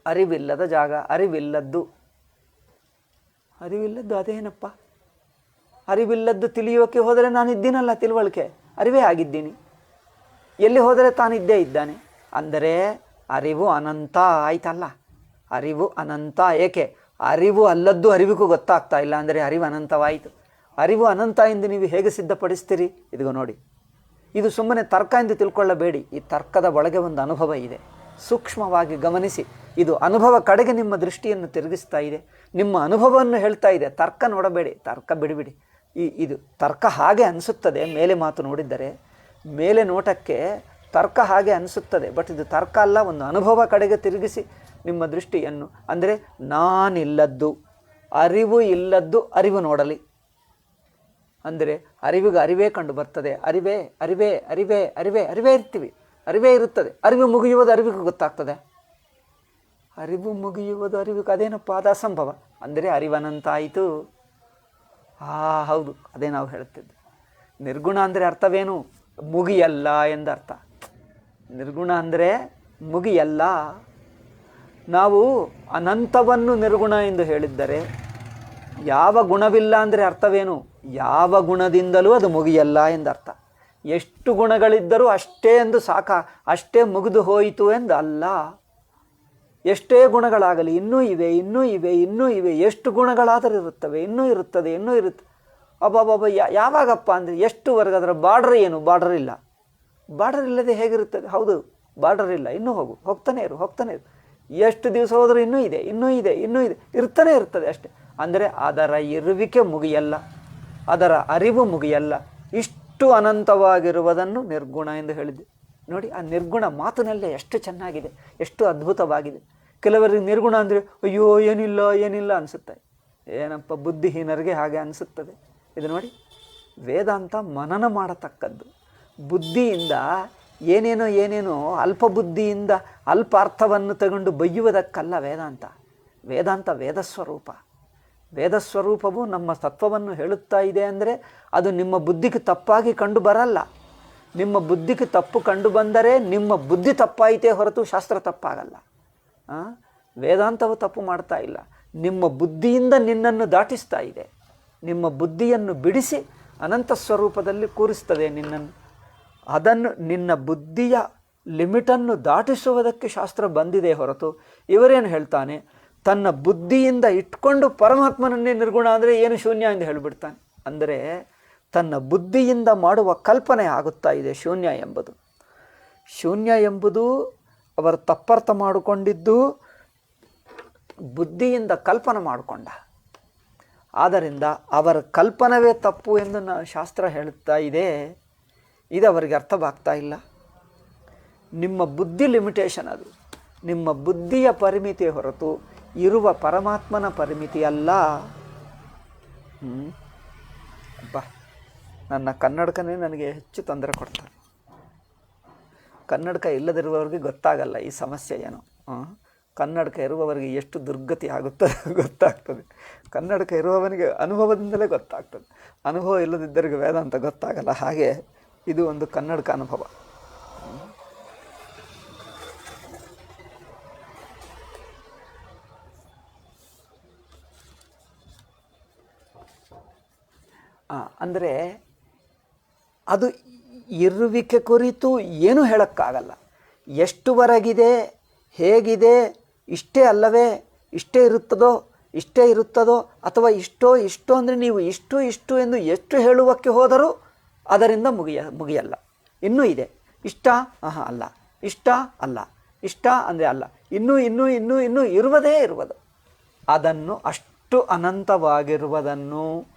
ಅರಿವಿಲ್ಲದ ಜಾಗ, ಅರಿವಿಲ್ಲದ್ದು ಅದೇನಪ್ಪ? ಅರಿವಿಲ್ಲದ್ದು ತಿಳಿಯೋಕ್ಕೆ ಹೋದರೆ ನಾನು ಇದ್ದೀನಲ್ಲ, ತಿಳುವಳಿಕೆ ಅರಿವೇ ಆಗಿದ್ದೀನಿ. ಎಲ್ಲಿ ಹೋದರೆ ತಾನಿದ್ದೇ ಇದ್ದಾನೆ. ಅಂದರೆ ಅರಿವು ಅನಂತ ಆಯ್ತಲ್ಲ. ಅರಿವು ಅನಂತ. ಏಕೆ? ಅರಿವು ಅಲ್ಲದ್ದು ಅರಿವಿಗೂ ಗೊತ್ತಾಗ್ತಾ ಇಲ್ಲ, ಅಂದರೆ ಅರಿವು ಅನಂತವಾಯಿತು. ಅರಿವು ಅನಂತ ಎಂದು ನೀವು ಹೇಗೆ ಸಿದ್ಧಪಡಿಸ್ತೀರಿ? ಇದಿಗೋ ನೋಡಿ, ಇದು ಸುಮ್ಮನೆ ತರ್ಕ ಎಂದು ತಿಳ್ಕೊಳ್ಳಬೇಡಿ. ಈ ತರ್ಕದ ಒಳಗೆ ಒಂದು ಅನುಭವ ಇದೆ. ಸೂಕ್ಷ್ಮವಾಗಿ ಗಮನಿಸಿ. ಇದು ಅನುಭವ ಕಡೆಗೆ ನಿಮ್ಮ ದೃಷ್ಟಿಯನ್ನು ತಿರುಗಿಸ್ತಾ ಇದೆ, ನಿಮ್ಮ ಅನುಭವವನ್ನು ಹೇಳ್ತಾ ಇದೆ. ತರ್ಕ ನೋಡಬೇಡಿ, ತರ್ಕ ಬಿಡಿಬಿಡಿ. ಇದು ತರ್ಕ ಹಾಗೆ ಅನಿಸುತ್ತದೆ ಮೇಲೆ ಮಾತು ನೋಡಿದ್ದರೆ, ಮೇಲೆ ನೋಟಕ್ಕೆ ತರ್ಕ ಹಾಗೆ ಅನಿಸುತ್ತದೆ. ಬಟ್ ಇದು ತರ್ಕ ಅಲ್ಲ, ಒಂದು ಅನುಭವ ಕಡೆಗೆ ತಿರುಗಿಸಿ ನಿಮ್ಮ ದೃಷ್ಟಿಯನ್ನು. ಅಂದರೆ ನಾನಿಲ್ಲದ್ದು, ಅರಿವು ಇಲ್ಲದ್ದು ಅರಿವು ನೋಡಲಿ. ಅಂದರೆ ಅರಿವಿಗೆ ಅರಿವೇ ಕಂಡು ಬರ್ತದೆ. ಅರಿವೇ ಅರಿವೇ ಅರಿವೇ ಅರಿವೇ ಅರಿವೇ ಇರ್ತೀವಿ, ಅರಿವೇ ಇರುತ್ತದೆ. ಅರಿವು ಮುಗಿಯುವುದು ಅರಿವಿಗೆ ಗೊತ್ತಾಗ್ತದೆ. ಅರಿವು ಮುಗಿಯುವುದು ಅರಿವಿಗೆ ಅದೇನಪ್ಪ? ಅದು ಅಸಂಭವ. ಅಂದರೆ ಅರಿವನಂತಾಯಿತು. ಹೌದು, ಅದೇ ನಾವು ಹೇಳುತ್ತಿದ್ದು. ನಿರ್ಗುಣ ಅಂದರೆ ಅರ್ಥವೇನು? ಮುಗಿಯಲ್ಲ ಎಂದರ್ಥ. ನಿರ್ಗುಣ ಅಂದರೆ ಮುಗಿಯಲ್ಲ. ನಾವು ಅನಂತವನ್ನು ನಿರ್ಗುಣ ಎಂದು ಹೇಳಿದ್ದರೆ, ಯಾವ ಗುಣವಿಲ್ಲ ಅಂದರೆ ಅರ್ಥವೇನು? ಯಾವ ಗುಣದಿಂದಲೂ ಅದು ಮುಗಿಯಲ್ಲ ಎಂದರ್ಥ. ಎಷ್ಟು ಗುಣಗಳಿದ್ದರೂ ಅಷ್ಟೇ ಎಂದು ಅಷ್ಟೇ ಮುಗಿದು ಹೋಯಿತು ಎಂದು ಅಲ್ಲ. ಎಷ್ಟೇ ಗುಣಗಳಾಗಲಿ ಇನ್ನೂ ಇವೆ, ಇನ್ನೂ ಇವೆ, ಇನ್ನೂ ಇವೆ. ಎಷ್ಟು ಗುಣಗಳಾದರೂ ಇರುತ್ತವೆ, ಇನ್ನೂ ಇರುತ್ತದೆ, ಇನ್ನೂ ಇರುತ್ತೆ. ಅಬ್ಬಬ್ಬಬ್ಬ, ಯಾವಾಗಪ್ಪ ಅಂದರೆ ಎಷ್ಟುವರೆಗೆ? ಅದರ ಬಾರ್ಡರ್ ಏನು? ಬಾರ್ಡರ್ ಇಲ್ಲ. ಬಾರ್ಡರ್ ಇಲ್ಲದೆ ಹೇಗಿರುತ್ತದೆ? ಹೌದು, ಬಾರ್ಡರ್ ಇಲ್ಲ. ಇನ್ನೂ ಹೋಗ್ತಾನೆ ಇರು. ಎಷ್ಟು ದಿವಸ ಹೋದರೂ ಇನ್ನೂ ಇದೆ, ಇನ್ನೂ ಇದೆ, ಇನ್ನೂ ಇದೆ, ಇರ್ತಾನೆ ಇರ್ತದೆ ಅಷ್ಟೇ. ಅಂದರೆ ಅದರ ಇರುವಿಕೆ ಮುಗಿಯಲ್ಲ, ಅದರ ಅರಿವು ಮುಗಿಯಲ್ಲ. ಇಷ್ಟು ಅನಂತವಾಗಿರುವುದನ್ನು ನಿರ್ಗುಣ ಎಂದು ಹೇಳಿದ್ದೆ. ನೋಡಿ, ಆ ನಿರ್ಗುಣ ಮಾತಿನಲ್ಲೇ ಎಷ್ಟು ಚೆನ್ನಾಗಿದೆ, ಎಷ್ಟು ಅದ್ಭುತವಾಗಿದೆ. ಕೆಲವರಿಗೆ ನಿರ್ಗುಣ ಅಂದರೆ ಅಯ್ಯೋ ಏನಿಲ್ಲ ಅನಿಸುತ್ತೆ. ಏನಪ್ಪ, ಬುದ್ಧಿಹೀನರಿಗೆ ಹಾಗೆ ಅನಿಸುತ್ತದೆ. ಇದು ನೋಡಿ, ವೇದಾಂತ ಮನನ ಮಾಡತಕ್ಕದ್ದು. ಬುದ್ಧಿಯಿಂದ ಏನೇನೋ ಅಲ್ಪ ಬುದ್ಧಿಯಿಂದ ಅಲ್ಪ ಅರ್ಥವನ್ನು ತಗೊಂಡು ಬಯ್ಯುವುದಕ್ಕಲ್ಲ ವೇದಾಂತ. ವೇದಾಂತ ವೇದಸ್ವರೂಪ. ವೇದಸ್ವರೂಪವು ನಮ್ಮ ತತ್ವವನ್ನು ಹೇಳುತ್ತಾ ಇದೆ. ಅಂದರೆ ಅದು ನಿಮ್ಮ ಬುದ್ಧಿಗೆ ತಪ್ಪಾಗಿ ಕಂಡು ಬರಲ್ಲ. ನಿಮ್ಮ ಬುದ್ಧಿಗೆ ತಪ್ಪು ಕಂಡು ಬಂದರೆ ನಿಮ್ಮ ಬುದ್ಧಿ ತಪ್ಪಾಯಿತೇ ಹೊರತು ಶಾಸ್ತ್ರ ತಪ್ಪಾಗಲ್ಲ. ವೇದಾಂತವು ತಪ್ಪು ಮಾಡ್ತಾ ಇಲ್ಲ, ನಿಮ್ಮ ಬುದ್ಧಿಯಿಂದ ನಿನ್ನನ್ನು ದಾಟಿಸ್ತಾ ಇದೆ. ನಿಮ್ಮ ಬುದ್ಧಿಯನ್ನು ಬಿಡಿಸಿ ಅನಂತ ಸ್ವರೂಪದಲ್ಲಿ ಕೂರಿಸ್ತದೆ ನಿನ್ನನ್ನು. ಅದನ್ನು ನಿನ್ನ ಬುದ್ಧಿಯ ಲಿಮಿಟನ್ನು ದಾಟಿಸುವುದಕ್ಕೆ ಶಾಸ್ತ್ರ ಬಂದಿದೆ ಹೊರತು ಇವರೇನು ಹೇಳ್ತಾನೆ, ತನ್ನ ಬುದ್ಧಿಯಿಂದ ಇಟ್ಕೊಂಡು ಪರಮಾತ್ಮನನ್ನೇ ನಿರ್ಗುಣ ಅಂದರೆ ಏನು ಶೂನ್ಯ ಎಂದು ಹೇಳಿಬಿಡ್ತಾನೆ. ಅಂದರೆ ತನ್ನ ಬುದ್ಧಿಯಿಂದ ಮಾಡುವ ಕಲ್ಪನೆ ಆಗುತ್ತಾ ಇದೆ ಶೂನ್ಯ ಎಂಬುದು. ಶೂನ್ಯ ಎಂಬುದು ಅವರು ತಪ್ಪರ್ಥ ಮಾಡಿಕೊಂಡಿದ್ದು, ಬುದ್ಧಿಯಿಂದ ಕಲ್ಪನೆ ಮಾಡಿಕೊಂಡ. ಆದ್ದರಿಂದ ಅವರ ಕಲ್ಪನವೇ ತಪ್ಪು ಎಂದು ಶಾಸ್ತ್ರ ಹೇಳುತ್ತಾ ಇದೆ. ಇದು ಅವರಿಗೆ ಅರ್ಥವಾಗ್ತಾ ಇಲ್ಲ. ನಿಮ್ಮ ಬುದ್ಧಿ ಲಿಮಿಟೇಷನ್, ಅದು ನಿಮ್ಮ ಬುದ್ಧಿಯ ಪರಿಮಿತಿ ಹೊರತು ಇರುವ ಪರಮಾತ್ಮನ ಪರಿಮಿತಿ ಅಲ್ಲ. ನನ್ನ ಕನ್ನಡಕನೇ ನನಗೆ ಹೆಚ್ಚು ತೊಂದರೆ ಕೊಡ್ತಾರೆ. ಕನ್ನಡಕ ಇಲ್ಲದಿರುವವರಿಗೆ ಗೊತ್ತಾಗಲ್ಲ ಈ ಸಮಸ್ಯೆ ಏನು. ಕನ್ನಡಕ ಇರುವವರಿಗೆ ಎಷ್ಟು ದುರ್ಗತಿ ಆಗುತ್ತದೆ ಗೊತ್ತಾಗ್ತದೆ. ಕನ್ನಡಕ ಇರುವವನಿಗೆ ಅನುಭವದಿಂದಲೇ ಗೊತ್ತಾಗ್ತದೆ. ಅನುಭವ ಇಲ್ಲದಿದ್ದರಿಗೆ ವೇದಾಂತ ಗೊತ್ತಾಗಲ್ಲ. ಹಾಗೆ ಇದು ಒಂದು ಕನ್ನಡಕ ಅನುಭವ. ಅಂದರೆ ಅದು ಇರುವಿಕೆ ಕುರಿತು ಏನೂ ಹೇಳೋಕ್ಕಾಗಲ್ಲ. ಎಷ್ಟುವರೆಗಿದೆ, ಹೇಗಿದೆ, ಇಷ್ಟೇ ಅಲ್ಲವೇ, ಇಷ್ಟೇ ಇರುತ್ತದೋ ಅಥವಾ ಇಷ್ಟೋ ಅಂದರೆ ನೀವು ಇಷ್ಟು ಎಂದು ಎಷ್ಟು ಹೇಳುವಕ್ಕೆ ಹೋದರೂ ಅದರಿಂದ ಮುಗಿಯಲ್ಲ. ಇನ್ನೂ ಇದೆ. ಇಷ್ಟ ಅಲ್ಲ, ಇಷ್ಟ ಅಲ್ಲ, ಇಷ್ಟ ಅಂದರೆ ಅಲ್ಲ, ಇನ್ನೂ ಇರುವುದೇ ಇರುವುದು. ಅದನ್ನು ಅಷ್ಟು ಅನಂತವಾಗಿರುವುದನ್ನು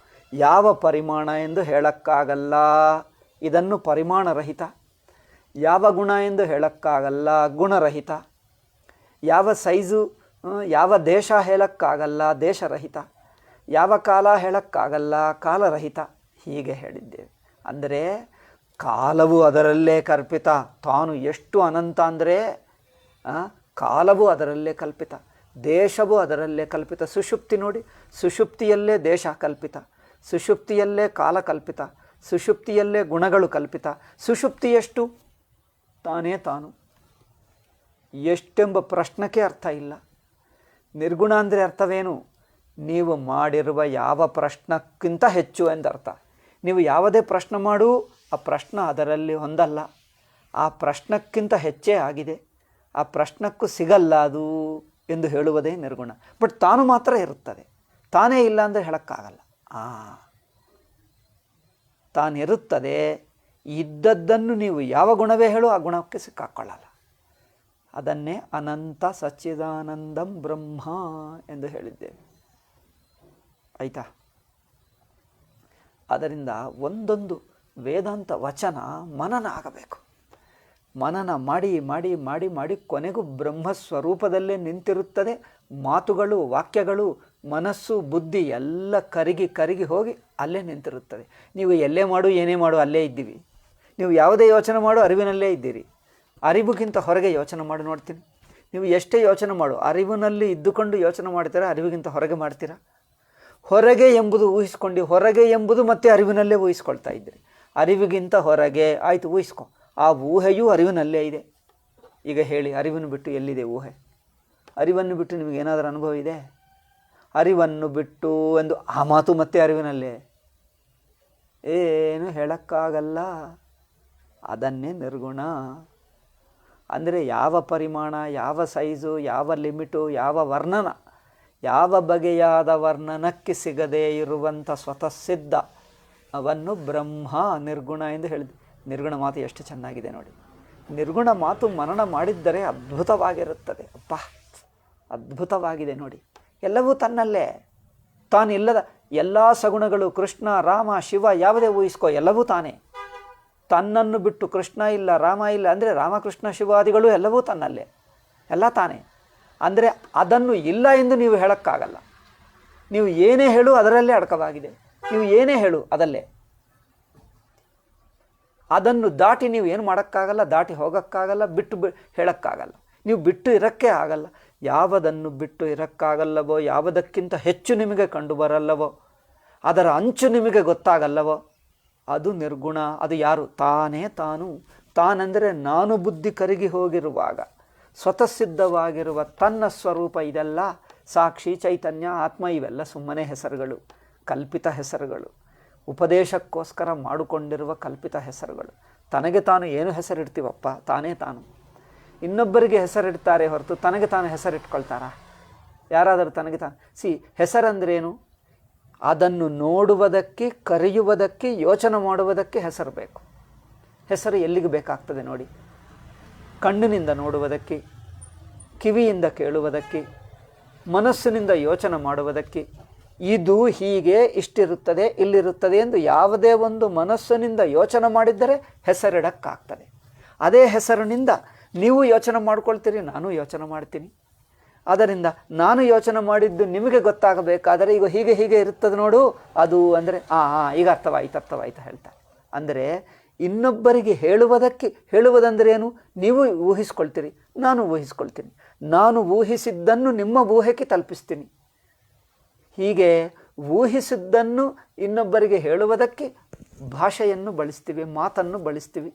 ಯಾವ ಪರಿಮಾಣ ಎಂದು ಹೇಳಕ್ಕಾಗಲ್ಲ, ಇದನ್ನು ಪರಿಮಾಣರಹಿತ. ಯಾವ ಗುಣ ಎಂದು ಹೇಳಕ್ಕಾಗಲ್ಲ, ಗುಣರಹಿತ. ಯಾವ ಸೈಜು, ಯಾವ ದೇಶ ಹೇಳಕ್ಕಾಗಲ್ಲ, ದೇಶರಹಿತ. ಯಾವ ಕಾಲ ಹೇಳಕ್ಕಾಗಲ್ಲ, ಕಾಲರಹಿತ. ಹೀಗೆ ಹೇಳಿದ್ದೇವೆ. ಅಂದರೆ ಕಾಲವು ಅದರಲ್ಲೇ ಕಲ್ಪಿತ. ತಾನು ಎಷ್ಟು ಅನಂತ ಅಂದರೆ ಕಾಲವು ಅದರಲ್ಲೇ ಕಲ್ಪಿತ, ದೇಶವು ಅದರಲ್ಲೇ ಕಲ್ಪಿತ. ಸುಷುಪ್ತಿ ನೋಡಿ, ಸುಷುಪ್ತಿಯಲ್ಲೇ ದೇಶ ಕಲ್ಪಿತ, ಸುಷುಪ್ತಿಯಲ್ಲೇ ಕಾಲ ಕಲ್ಪಿತ, ಸುಷುಪ್ತಿಯಲ್ಲೇ ಗುಣಗಳು ಕಲ್ಪಿತ. ಸುಷುಪ್ತಿ ಎಷ್ಟು? ತಾನೇ ತಾನು. ಎಷ್ಟೆಂಬ ಪ್ರಶ್ನಕ್ಕೆ ಅರ್ಥ ಇಲ್ಲ. ನಿರ್ಗುಣ ಅಂದರೆ ಅರ್ಥವೇನು? ನೀವು ಮಾಡಿರುವ ಯಾವ ಪ್ರಶ್ನಕ್ಕಿಂತ ಹೆಚ್ಚು ಎಂದರ್ಥ. ನೀವು ಯಾವುದೇ ಪ್ರಶ್ನೆ ಮಾಡು, ಆ ಪ್ರಶ್ನೆ ಅದರಲ್ಲಿ ಹೊಂದಲ್ಲ, ಆ ಪ್ರಶ್ನಕ್ಕಿಂತ ಹೆಚ್ಚೇ ಆಗಿದೆ, ಆ ಪ್ರಶ್ನಕ್ಕೂ ಸಿಗಲ್ಲ ಅದು ಎಂದು ಹೇಳುವುದೇ ನಿರ್ಗುಣ. ಬಟ್ ತಾನು ಮಾತ್ರ ಇರುತ್ತದೆ, ತಾನೇ ಇಲ್ಲ ಅಂದರೆ ಹೇಳೋಕ್ಕಾಗಲ್ಲ. ತಾನಿರುತ್ತದೆ. ಇದ್ದದ್ದನ್ನು ನೀವು ಯಾವ ಗುಣವೇ ಹೇಳು, ಆ ಗುಣಕ್ಕೆ ಸಿಕ್ಕಾಕೊಳ್ಳಲ್ಲ. ಅದನ್ನೇ ಅನಂತ ಸಚ್ಚಿದಾನಂದಂ ಬ್ರಹ್ಮ ಎಂದು ಹೇಳಿದ್ದೇವೆ. ಆಯಿತಾ? ಅದರಿಂದ ಒಂದೊಂದು ವೇದಾಂತ ವಚನ ಮನನ ಆಗಬೇಕು. ಮನನ ಮಾಡಿ ಮಾಡಿ ಮಾಡಿ ಮಾಡಿ ಕೊನೆಗೂ ಬ್ರಹ್ಮಸ್ವರೂಪದಲ್ಲೇ ನಿಂತಿರುತ್ತದೆ. ಮಾತುಗಳು, ವಾಕ್ಯಗಳು, ಮನಸ್ಸು, ಬುದ್ಧಿ ಎಲ್ಲ ಕರಗಿ ಕರಗಿ ಹೋಗಿ ಅಲ್ಲೇ ನಿಂತಿರುತ್ತದೆ. ನೀವು ಎಲ್ಲೇ ಮಾಡು, ಏನೇ ಮಾಡು, ಅಲ್ಲೇ ಇದ್ದೀವಿ. ನೀವು ಯಾವುದೇ ಯೋಚನೆ ಮಾಡು, ಅರಿವಿನಲ್ಲೇ ಇದ್ದೀರಿ. ಅರಿವಿಗಿಂತ ಹೊರಗೆ ಯೋಚನೆ ಮಾಡಿ ನೋಡ್ತೀನಿ. ನೀವು ಎಷ್ಟೇ ಯೋಚನೆ ಮಾಡು, ಅರಿವಿನಲ್ಲಿ ಇದ್ದುಕೊಂಡು ಯೋಚನೆ ಮಾಡ್ತೀರಾ, ಅರಿವಿಗಿಂತ ಹೊರಗೆ ಮಾಡ್ತೀರಾ? ಹೊರಗೆ ಎಂಬುದು ಊಹಿಸ್ಕೊಂಡು, ಹೊರಗೆ ಎಂಬುದು ಮತ್ತೆ ಅರಿವಿನಲ್ಲೇ ಊಹಿಸ್ಕೊಳ್ತಾ ಇದ್ದೀರಿ. ಅರಿವಿಗಿಂತ ಹೊರಗೆ ಆಯಿತು, ಊಹಿಸ್ಕೊ. ಆ ಊಹೆಯೂ ಅರಿವಿನಲ್ಲೇ ಇದೆ. ಈಗ ಹೇಳಿ, ಅರಿವನ್ನು ಬಿಟ್ಟು ಎಲ್ಲಿದೆ ಊಹೆ? ಅರಿವನ್ನು ಬಿಟ್ಟು ನಿಮಗೇನಾದರೂ ಅನುಭವ ಇದೆ? ಅರಿವನ್ನು ಬಿಟ್ಟು ಎಂದು ಆ ಮಾತು ಮತ್ತೆ ಅರಿವಿನಲ್ಲೇ, ಏನು ಹೇಳೋಕ್ಕಾಗಲ್ಲ. ಅದನ್ನೇ ನಿರ್ಗುಣ ಅಂದರೆ. ಯಾವ ಪರಿಮಾಣ, ಯಾವ ಸೈಜು, ಯಾವ ಲಿಮಿಟು, ಯಾವ ವರ್ಣನ, ಯಾವ ಬಗೆಯಾದ ವರ್ಣನಕ್ಕೆ ಸಿಗದೇ ಇರುವಂಥ ಸ್ವತಃ ಸಿದ್ಧ ಅವನ್ನು ಬ್ರಹ್ಮ ನಿರ್ಗುಣ ಎಂದು ಹೇಳಿದೆ. ನಿರ್ಗುಣ ಮಾತು ಎಷ್ಟು ಚೆನ್ನಾಗಿದೆ ನೋಡಿ. ನಿರ್ಗುಣ ಮಾತು ಮನನ ಮಾಡಿದ್ದರೆ ಅದ್ಭುತವಾಗಿರುತ್ತದೆ. ಅಪ್ಪ, ಅದ್ಭುತವಾಗಿದೆ ನೋಡಿ. ಎಲ್ಲವೂ ತನ್ನಲ್ಲೇ, ತಾನಿಲ್ಲದ ಎಲ್ಲ ಸಗುಣಗಳು, ಕೃಷ್ಣ, ರಾಮ, ಶಿವ, ಯಾವುದೇ ಊಹಿಸ್ಕೋ, ಎಲ್ಲವೂ ತಾನೇ. ತನ್ನನ್ನು ಬಿಟ್ಟು ಕೃಷ್ಣ ಇಲ್ಲ, ರಾಮ ಇಲ್ಲ ಅಂದರೆ ರಾಮಕೃಷ್ಣ ಶಿವಾದಿಗಳು ಎಲ್ಲವೂ ತನ್ನಲ್ಲೇ, ಎಲ್ಲ ತಾನೇ. ಅಂದರೆ ಅದನ್ನು ಇಲ್ಲ ಎಂದು ನೀವು ಹೇಳೋಕ್ಕಾಗಲ್ಲ. ನೀವು ಏನೇ ಹೇಳು ಅದರಲ್ಲೇ ಅಡಕವಾಗಿದೆ. ನೀವು ಏನೇ ಹೇಳು ಅದಲ್ಲೇ. ಅದನ್ನು ದಾಟಿ ನೀವು ಏನು ಮಾಡೋಕ್ಕಾಗಲ್ಲ, ದಾಟಿ ಹೋಗೋಕ್ಕಾಗಲ್ಲ, ಬಿಟ್ಟು ಹೇಳೋಕ್ಕಾಗಲ್ಲ. ನೀವು ಬಿಟ್ಟು ಇರೋಕ್ಕೆ ಆಗಲ್ಲ. ಯಾವುದನ್ನು ಬಿಟ್ಟು ಇರೋಕ್ಕಾಗಲ್ಲವೋ, ಯಾವುದಕ್ಕಿಂತ ಹೆಚ್ಚು ನಿಮಗೆ ಕಂಡು ಬರಲ್ಲವೋ, ಅದರ ಅಂಚು ನಿಮಗೆ ಗೊತ್ತಾಗಲ್ಲವೋ, ಅದು ನಿರ್ಗುಣ. ಅದು ಯಾರು? ತಾನೇ ತಾನು. ತಾನೆಂದರೆ ನಾನು ಬುದ್ಧಿ ಕರಗಿ ಹೋಗಿರುವಾಗ ಸ್ವತಃ ಸಿದ್ಧವಾಗಿರುವ ತನ್ನ ಸ್ವರೂಪ. ಇದೆಲ್ಲ ಸಾಕ್ಷಿ, ಚೈತನ್ಯ, ಆತ್ಮ ಇವೆಲ್ಲ ಸುಮ್ಮನೆ ಹೆಸರುಗಳು, ಕಲ್ಪಿತ ಹೆಸರುಗಳು, ಉಪದೇಶಕ್ಕೋಸ್ಕರ ಮಾಡಿಕೊಂಡಿರುವ ಕಲ್ಪಿತ ಹೆಸರುಗಳು. ತನಗೆ ತಾನು ಏನು ಹೆಸರಿಡ್ತೀವಪ್ಪ? ತಾನೇ ತಾನು. ಇನ್ನೊಬ್ಬರಿಗೆ ಹೆಸರಿಡ್ತಾರೆ ಹೊರತು ತನಗೆ ತಾನು ಹೆಸರಿಟ್ಕೊಳ್ತಾರಾ? ಯಾರಾದರೂ ತನಗೆ ತಾನು ಹೆಸರಂದ್ರೇನು? ಅದನ್ನು ನೋಡುವುದಕ್ಕೆ, ಕರೆಯುವುದಕ್ಕೆ, ಯೋಚನೆ ಮಾಡುವುದಕ್ಕೆ ಹೆಸರು ಬೇಕು. ಹೆಸರು ಎಲ್ಲಿಗೆ ಬೇಕಾಗ್ತದೆ ನೋಡಿ. ಕಣ್ಣಿನಿಂದ ನೋಡುವುದಕ್ಕೆ, ಕಿವಿಯಿಂದ ಕೇಳುವುದಕ್ಕೆ, ಮನಸ್ಸಿನಿಂದ ಯೋಚನೆ ಮಾಡುವುದಕ್ಕೆ, ಇದು ಹೀಗೆ ಇಷ್ಟಿರುತ್ತದೆ, ಇಲ್ಲಿರುತ್ತದೆ ಎಂದು ಯಾವುದೇ ಒಂದು ಮನಸ್ಸಿನಿಂದ ಯೋಚನೆ ಮಾಡಿದ್ದರೆ ಹೆಸರಿಡಕ್ಕಾಗ್ತದೆ. ಅದೇ ಹೆಸರಿನಿಂದ ನೀವು ಯೋಚನೆ ಮಾಡ್ಕೊಳ್ತೀರಿ, ನಾನು ಯೋಚನೆ ಮಾಡ್ತೀನಿ. ಅದರಿಂದ ನಾನು ಯೋಚನೆ ಮಾಡಿದ್ದು ನಿಮಗೆ ಗೊತ್ತಾಗಬೇಕಾದರೆ ಈಗ ಹೀಗೆ ಹೀಗೆ ಇರುತ್ತದೆ ನೋಡು ಅದು ಅಂದರೆ ಈಗ ಅರ್ಥವಾಯ್ತು ಹೇಳ್ತಾರೆ. ಅಂದರೆ ಇನ್ನೊಬ್ಬರಿಗೆ ಹೇಳುವುದಂದ್ರೇನು? ನೀವು ಊಹಿಸ್ಕೊಳ್ತೀರಿ, ನಾನು ಊಹಿಸ್ಕೊಳ್ತೀನಿ. ನಾನು ಊಹಿಸಿದ್ದನ್ನು ನಿಮ್ಮ ಊಹೆಗೆ ತಲುಪಿಸ್ತೀನಿ. ಹೀಗೆ ಊಹಿಸಿದ್ದನ್ನು ಇನ್ನೊಬ್ಬರಿಗೆ ಹೇಳುವುದಕ್ಕೆ ಭಾಷೆಯನ್ನು ಬಳಸ್ತೀವಿ, ಮಾತನ್ನು ಬಳಸ್ತೀವಿ,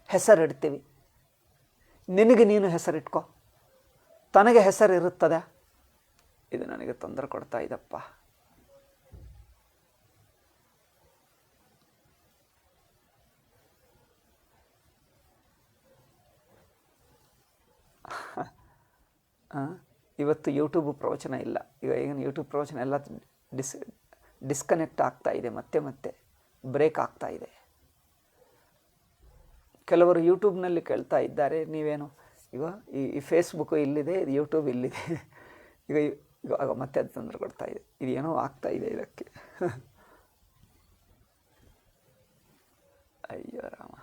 ಹೆಸರಿಡ್ತೀವಿ. ನಿನಗೆ ನೀನು ಹೆಸರಿಟ್ಕೋ, ತನಗೆ ಹೆಸರಿರುತ್ತದೆ. ಇದು ನನಗೆ ತೊಂದರೆ ಕೊಡ್ತಾ ಇದಪ್ಪ. ಇವತ್ತು ಯೂಟ್ಯೂಬ್ ಪ್ರವಚನ ಇಲ್ಲ. ಈಗ ಯೂಟ್ಯೂಬ್ ಪ್ರವಚನ ಎಲ್ಲ ಡಿಸ್ಕನೆಕ್ಟ್ ಆಗ್ತಾ ಇದೆ, ಮತ್ತೆ ಬ್ರೇಕ್ ಆಗ್ತಾ ಇದೆ. ಕೆಲವರು ಯೂಟ್ಯೂಬ್ನಲ್ಲಿ ಕೇಳ್ತಾ ಇದ್ದಾರೆ, ನೀವೇನು ಈಗ ಈ ಫೇಸ್ಬುಕ್ಕು ಇಲ್ಲಿದೆ, ಇದು ಯೂಟ್ಯೂಬ್ ಇಲ್ಲಿದೆ, ಈಗ ಮತ್ತೆ ಅದು ತೊಂದರೆ ಕೊಡ್ತಾ ಇದೆ, ಇದೇನೋ ಆಗ್ತಾ ಇದೆ ಇದಕ್ಕೆ. ಅಯ್ಯೋ ರಾಮ.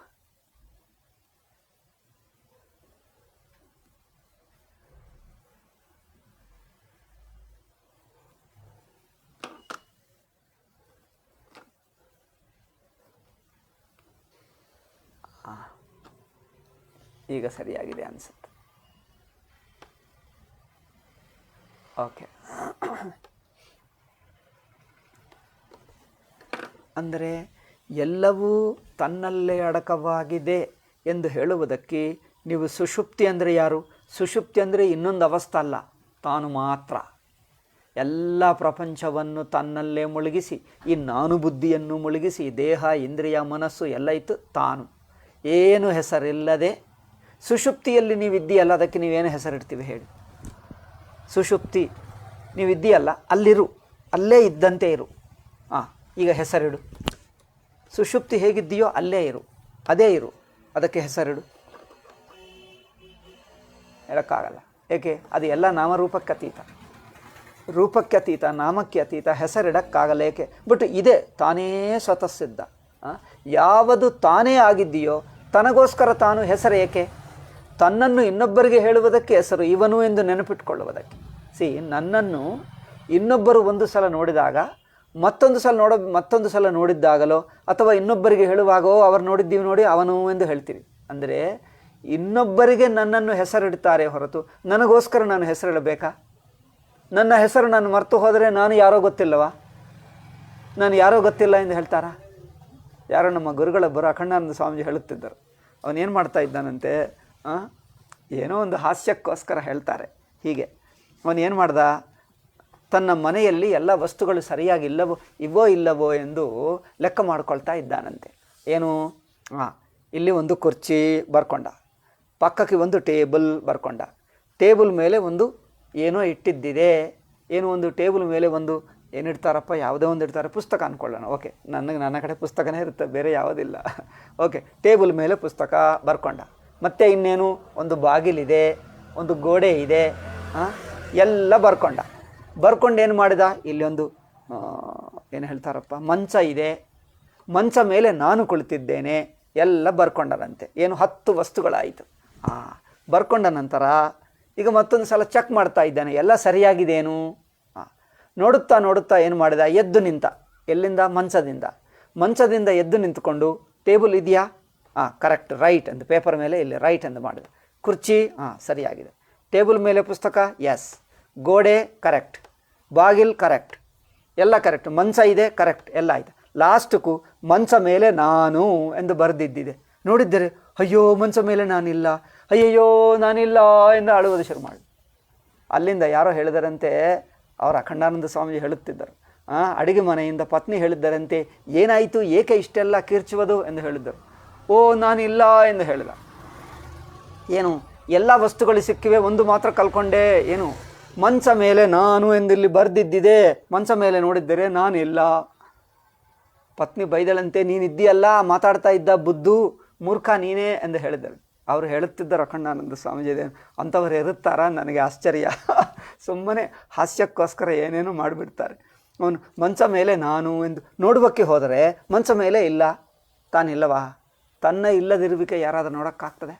ಈಗ ಸರಿಯಾಗಿದೆ ಅನಿಸುತ್ತೆ. ಓಕೆ. ಅಂದರೆ ಎಲ್ಲವೂ ತನ್ನಲ್ಲೇ ಅಡಕವಾಗಿದೆ ಎಂದು ಹೇಳುವುದಕ್ಕೆ ನೀವು ಸುಷುಪ್ತಿ ಅಂದರೆ ಯಾರು? ಸುಷುಪ್ತಿ ಅಂದರೆ ಇನ್ನೊಂದು ಅವಸ್ಥೆ ಅಲ್ಲ, ತಾನು ಮಾತ್ರ. ಎಲ್ಲ ಪ್ರಪಂಚವನ್ನು ತನ್ನಲ್ಲೇ ಮುಳುಗಿಸಿ, ಈ ನಾನು ಬುದ್ಧಿಯನ್ನು ಮುಳುಗಿಸಿ, ದೇಹ ಇಂದ್ರಿಯ ಮನಸ್ಸು ಎಲ್ಲ ಇತ್ತು ತಾನು, ಏನು ಹೆಸರಿಲ್ಲದೆ ಸುಷುಪ್ತಿಯಲ್ಲಿ ನೀವಿದ್ದೀಯಲ್ಲ, ಅದಕ್ಕೆ ನೀವೇನು ಹೆಸರಿಡ್ತೀವಿ ಹೇಳಿ? ಸುಷುಪ್ತಿ ನೀವಿದ್ದೀಯಲ್ಲ, ಅಲ್ಲಿರು, ಅಲ್ಲೇ ಇದ್ದಂತೆ ಇರು. ಈಗ ಹೆಸರಿಡು. ಸುಷುಪ್ತಿ ಹೇಗಿದ್ದೀಯೋ ಅಲ್ಲೇ ಇರು, ಅದೇ ಇರು, ಅದಕ್ಕೆ ಹೆಸರಿಡು. ಹೇಳೋಕ್ಕಾಗಲ್ಲ. ಏಕೆ? ಅದು ಎಲ್ಲ ನಾಮರೂಪಕ್ಕೆ ಅತೀತ, ರೂಪಕ್ಕೆ ಅತೀತ, ನಾಮಕ್ಕೆ ಅತೀತ, ಹೆಸರಿಡೋಕ್ಕಾಗಲ್ಲ. ಏಕೆ? ಬಟ್ ಇದೆ, ತಾನೇ ಸ್ವತಃ ಸಿದ್ಧ. ಯಾವುದು ತಾನೇ ಆಗಿದೆಯೋ ತನಗೋಸ್ಕರ ತಾನು ಹೆಸರು. ಏಕೆ? ತನ್ನನ್ನು ಇನ್ನೊಬ್ಬರಿಗೆ ಹೇಳುವುದಕ್ಕೆ ಹೆಸರು, ಇವನು ಎಂದು ನೆನಪಿಟ್ಕೊಳ್ಳುವುದಕ್ಕೆ. ನನ್ನನ್ನು ಇನ್ನೊಬ್ಬರು ಒಂದು ಸಲ ನೋಡಿದಾಗ ಮತ್ತೊಂದು ಸಲ ನೋಡಿದ್ದಾಗಲೋ ಅಥವಾ ಇನ್ನೊಬ್ಬರಿಗೆ ಹೇಳುವಾಗೋ ಅವರು ನೋಡಿದ್ದೀವಿ ನೋಡಿ ಅವನು ಎಂದು ಹೇಳ್ತೀವಿ. ಅಂದರೆ ಇನ್ನೊಬ್ಬರಿಗೆ ನನ್ನನ್ನು ಹೆಸರಿಡ್ತಾರೆ ಹೊರತು ನನಗೋಸ್ಕರ ನಾನು ಹೆಸರಿಡಬೇಕಾ? ನನ್ನ ಹೆಸರು ನಾನು ಮರೆತು ಹೋದರೆ ನಾನು ಯಾರೋ ಗೊತ್ತಿಲ್ಲವಾ? ನಾನು ಯಾರೋ ಗೊತ್ತಿಲ್ಲ ಎಂದು ಹೇಳ್ತಾರಾ? ಯಾರೋ ನಮ್ಮ ಗುರುಗಳೊಬ್ಬರು ಅಖಂಡಾನಂದ ಸ್ವಾಮೀಜಿ ಹೇಳುತ್ತಿದ್ದರು. ಅವನೇನು ಮಾಡ್ತಾ ಇದ್ದಾನಂತೆ, ಏನೋ ಒಂದು ಹಾಸ್ಯಕ್ಕೋಸ್ಕರ ಹೇಳ್ತಾರೆ ಹೀಗೆ. ಅವನೇನು ಮಾಡ್ದ, ತನ್ನ ಮನೆಯಲ್ಲಿ ಎಲ್ಲ ವಸ್ತುಗಳು ಸರಿಯಾಗಿ ಇಲ್ಲವೋ ಎಂದು ಲೆಕ್ಕ ಮಾಡ್ಕೊಳ್ತಾ ಇದ್ದಾನಂತೆ. ಏನು? ಇಲ್ಲಿ ಒಂದು ಕುರ್ಚಿ ಬರ್ಕೊಂಡ, ಪಕ್ಕಕ್ಕೆ ಒಂದು ಟೇಬಲ್ ಬರ್ಕೊಂಡ, ಟೇಬಲ್ ಮೇಲೆ ಒಂದು ಏನೋ ಇಟ್ಟಿದ್ದಿದೆ, ಏನೋ ಒಂದು ಟೇಬಲ್ ಮೇಲೆ ಒಂದು ಏನಿಡ್ತಾರಪ್ಪ, ಯಾವುದೇ ಒಂದು ಇಡ್ತಾರೆ, ಪುಸ್ತಕ ಅಂದ್ಕೊಳ್ಳೋಣ. ಓಕೆ, ನನ್ನ ಕಡೆ ಪುಸ್ತಕನೇ ಇರುತ್ತೆ, ಬೇರೆ ಯಾವುದಿಲ್ಲ. ಓಕೆ, ಟೇಬಲ್ ಮೇಲೆ ಪುಸ್ತಕ ಬರ್ಕೊಂಡ. ಮತ್ತು ಇನ್ನೇನು, ಒಂದು ಬಾಗಿಲಿದೆ, ಒಂದು ಗೋಡೆ ಇದೆ, ಎಲ್ಲ ಬರ್ಕೊಂಡು ಏನು ಮಾಡಿದ, ಇಲ್ಲಿ ಒಂದು ಏನು ಹೇಳ್ತಾರಪ್ಪ, ಮಂಚ ಇದೆ, ಮಂಚ ಮೇಲೆ ನಾನು ಕುಳಿತಿದ್ದೇನೆ, ಎಲ್ಲ ಬರ್ಕೊಂಡರಂತೆ. ಏನು 10 ವಸ್ತುಗಳಾಯಿತು. ಬರ್ಕೊಂಡ ನಂತರ ಈಗ ಮತ್ತೊಂದು ಸಲ ಚೆಕ್ ಮಾಡ್ತಾ ಇದ್ದಾನೆ, ಎಲ್ಲ ಸರಿಯಾಗಿದೇನು. ನೋಡುತ್ತಾ ಏನು ಮಾಡಿದ, ಎದ್ದು ನಿಂತ. ಎಲ್ಲಿಂದ? ಮಂಚದಿಂದ ಎದ್ದು ನಿಂತುಕೊಂಡು, ಟೇಬಲ್ ಇದೆಯಾ? ಕರೆಕ್ಟ್, ರೈಟ್ ಅಂತ ಪೇಪರ್ ಮೇಲೆ ಇಲ್ಲಿ ರೈಟ್ ಎಂದು ಮಾಡಿದೆ. ಕುರ್ಚಿ ಸರಿಯಾಗಿದೆ, ಟೇಬಲ್ ಮೇಲೆ ಪುಸ್ತಕ ಎಸ್, ಗೋಡೆ ಕರೆಕ್ಟ್, ಬಾಗಿಲ್ ಕರೆಕ್ಟ್, ಎಲ್ಲ ಕರೆಕ್ಟ್, ಮಂಚ ಇದೆ ಕರೆಕ್ಟ್, ಎಲ್ಲ ಆಯಿತು. ಲಾಸ್ಟಕ್ಕೂ ಮಂಚ ಮೇಲೆ ನಾನು ಎಂದು ಬರೆದಿದ್ದಿದೆ. ನೋಡಿದ್ದರೆ ಅಯ್ಯೋ ಮಂಚ ಮೇಲೆ ನಾನಿಲ್ಲ, ಅಯ್ಯಯ್ಯೋ ನಾನಿಲ್ಲ ಎಂದು ಅಳುವುದು ಶುರು ಮಾಡಿ. ಅಲ್ಲಿಂದ ಯಾರೋ ಹೇಳಿದರಂತೆ, ಅವರು ಅಖಂಡಾನಂದ ಸ್ವಾಮೀಜಿ ಹೇಳುತ್ತಿದ್ದರು, ಅಡಿಗೆ ಮನೆಯಿಂದ ಪತ್ನಿ ಹೇಳಿದ್ದರಂತೆ, ಏನಾಯಿತು, ಏಕೆ ಇಷ್ಟೆಲ್ಲ ಕಿರ್ಚುವುದು ಎಂದು ಹೇಳಿದ್ದರು. ಓ ನಾನಿಲ್ಲ ಎಂದು ಹೇಳಿದ. ಏನು, ಎಲ್ಲ ವಸ್ತುಗಳು ಸಿಕ್ಕಿವೆ, ಒಂದು ಮಾತ್ರ ಕಲ್ಕೊಂಡೆ. ಏನು? ಮಂಚ ಮೇಲೆ ನಾನು ಎಂದಿಲ್ಲಿ ಬರೆದಿದ್ದಿದೆ, ಮಂಚ ಮೇಲೆ ನೋಡಿದ್ದರೆ ನಾನಿಲ್ಲ. ಪತ್ನಿ ಬೈದಳಂತೆ, ನೀನಿದ್ದೀಯಲ್ಲ, ಮಾತಾಡ್ತಾ ಇದ್ದ ಬುದ್ಧು ಮೂರ್ಖ ನೀನೇ ಎಂದು ಹೇಳಿದರು. ಅವರು ಹೇಳುತ್ತಿದ್ದರು ಅಖಂಡಾನಂದ ಸ್ವಾಮೀಜಿ, ಅಂಥವ್ರು ಇರುತ್ತಾರ? ನನಗೆ ಆಶ್ಚರ್ಯ. ಸುಮ್ಮನೆ ಹಾಸ್ಯಕ್ಕೋಸ್ಕರ ಏನೇನೋ ಮಾಡಿಬಿಡ್ತಾರೆ. ಅವನು ಮಂಚ ಮೇಲೆ ನಾನು ಎಂದು ನೋಡುವಕ್ಕೆ ಹೋದರೆ ಮಂಚ ಮೇಲೆ ಇಲ್ಲ, ತಾನಿಲ್ಲವಾ? ತನ್ನ ಇಲ್ಲದಿರುವಿಕೆ ಯಾರಾದರೂ ನೋಡೋಕ್ಕಾಗ್ತದೆ?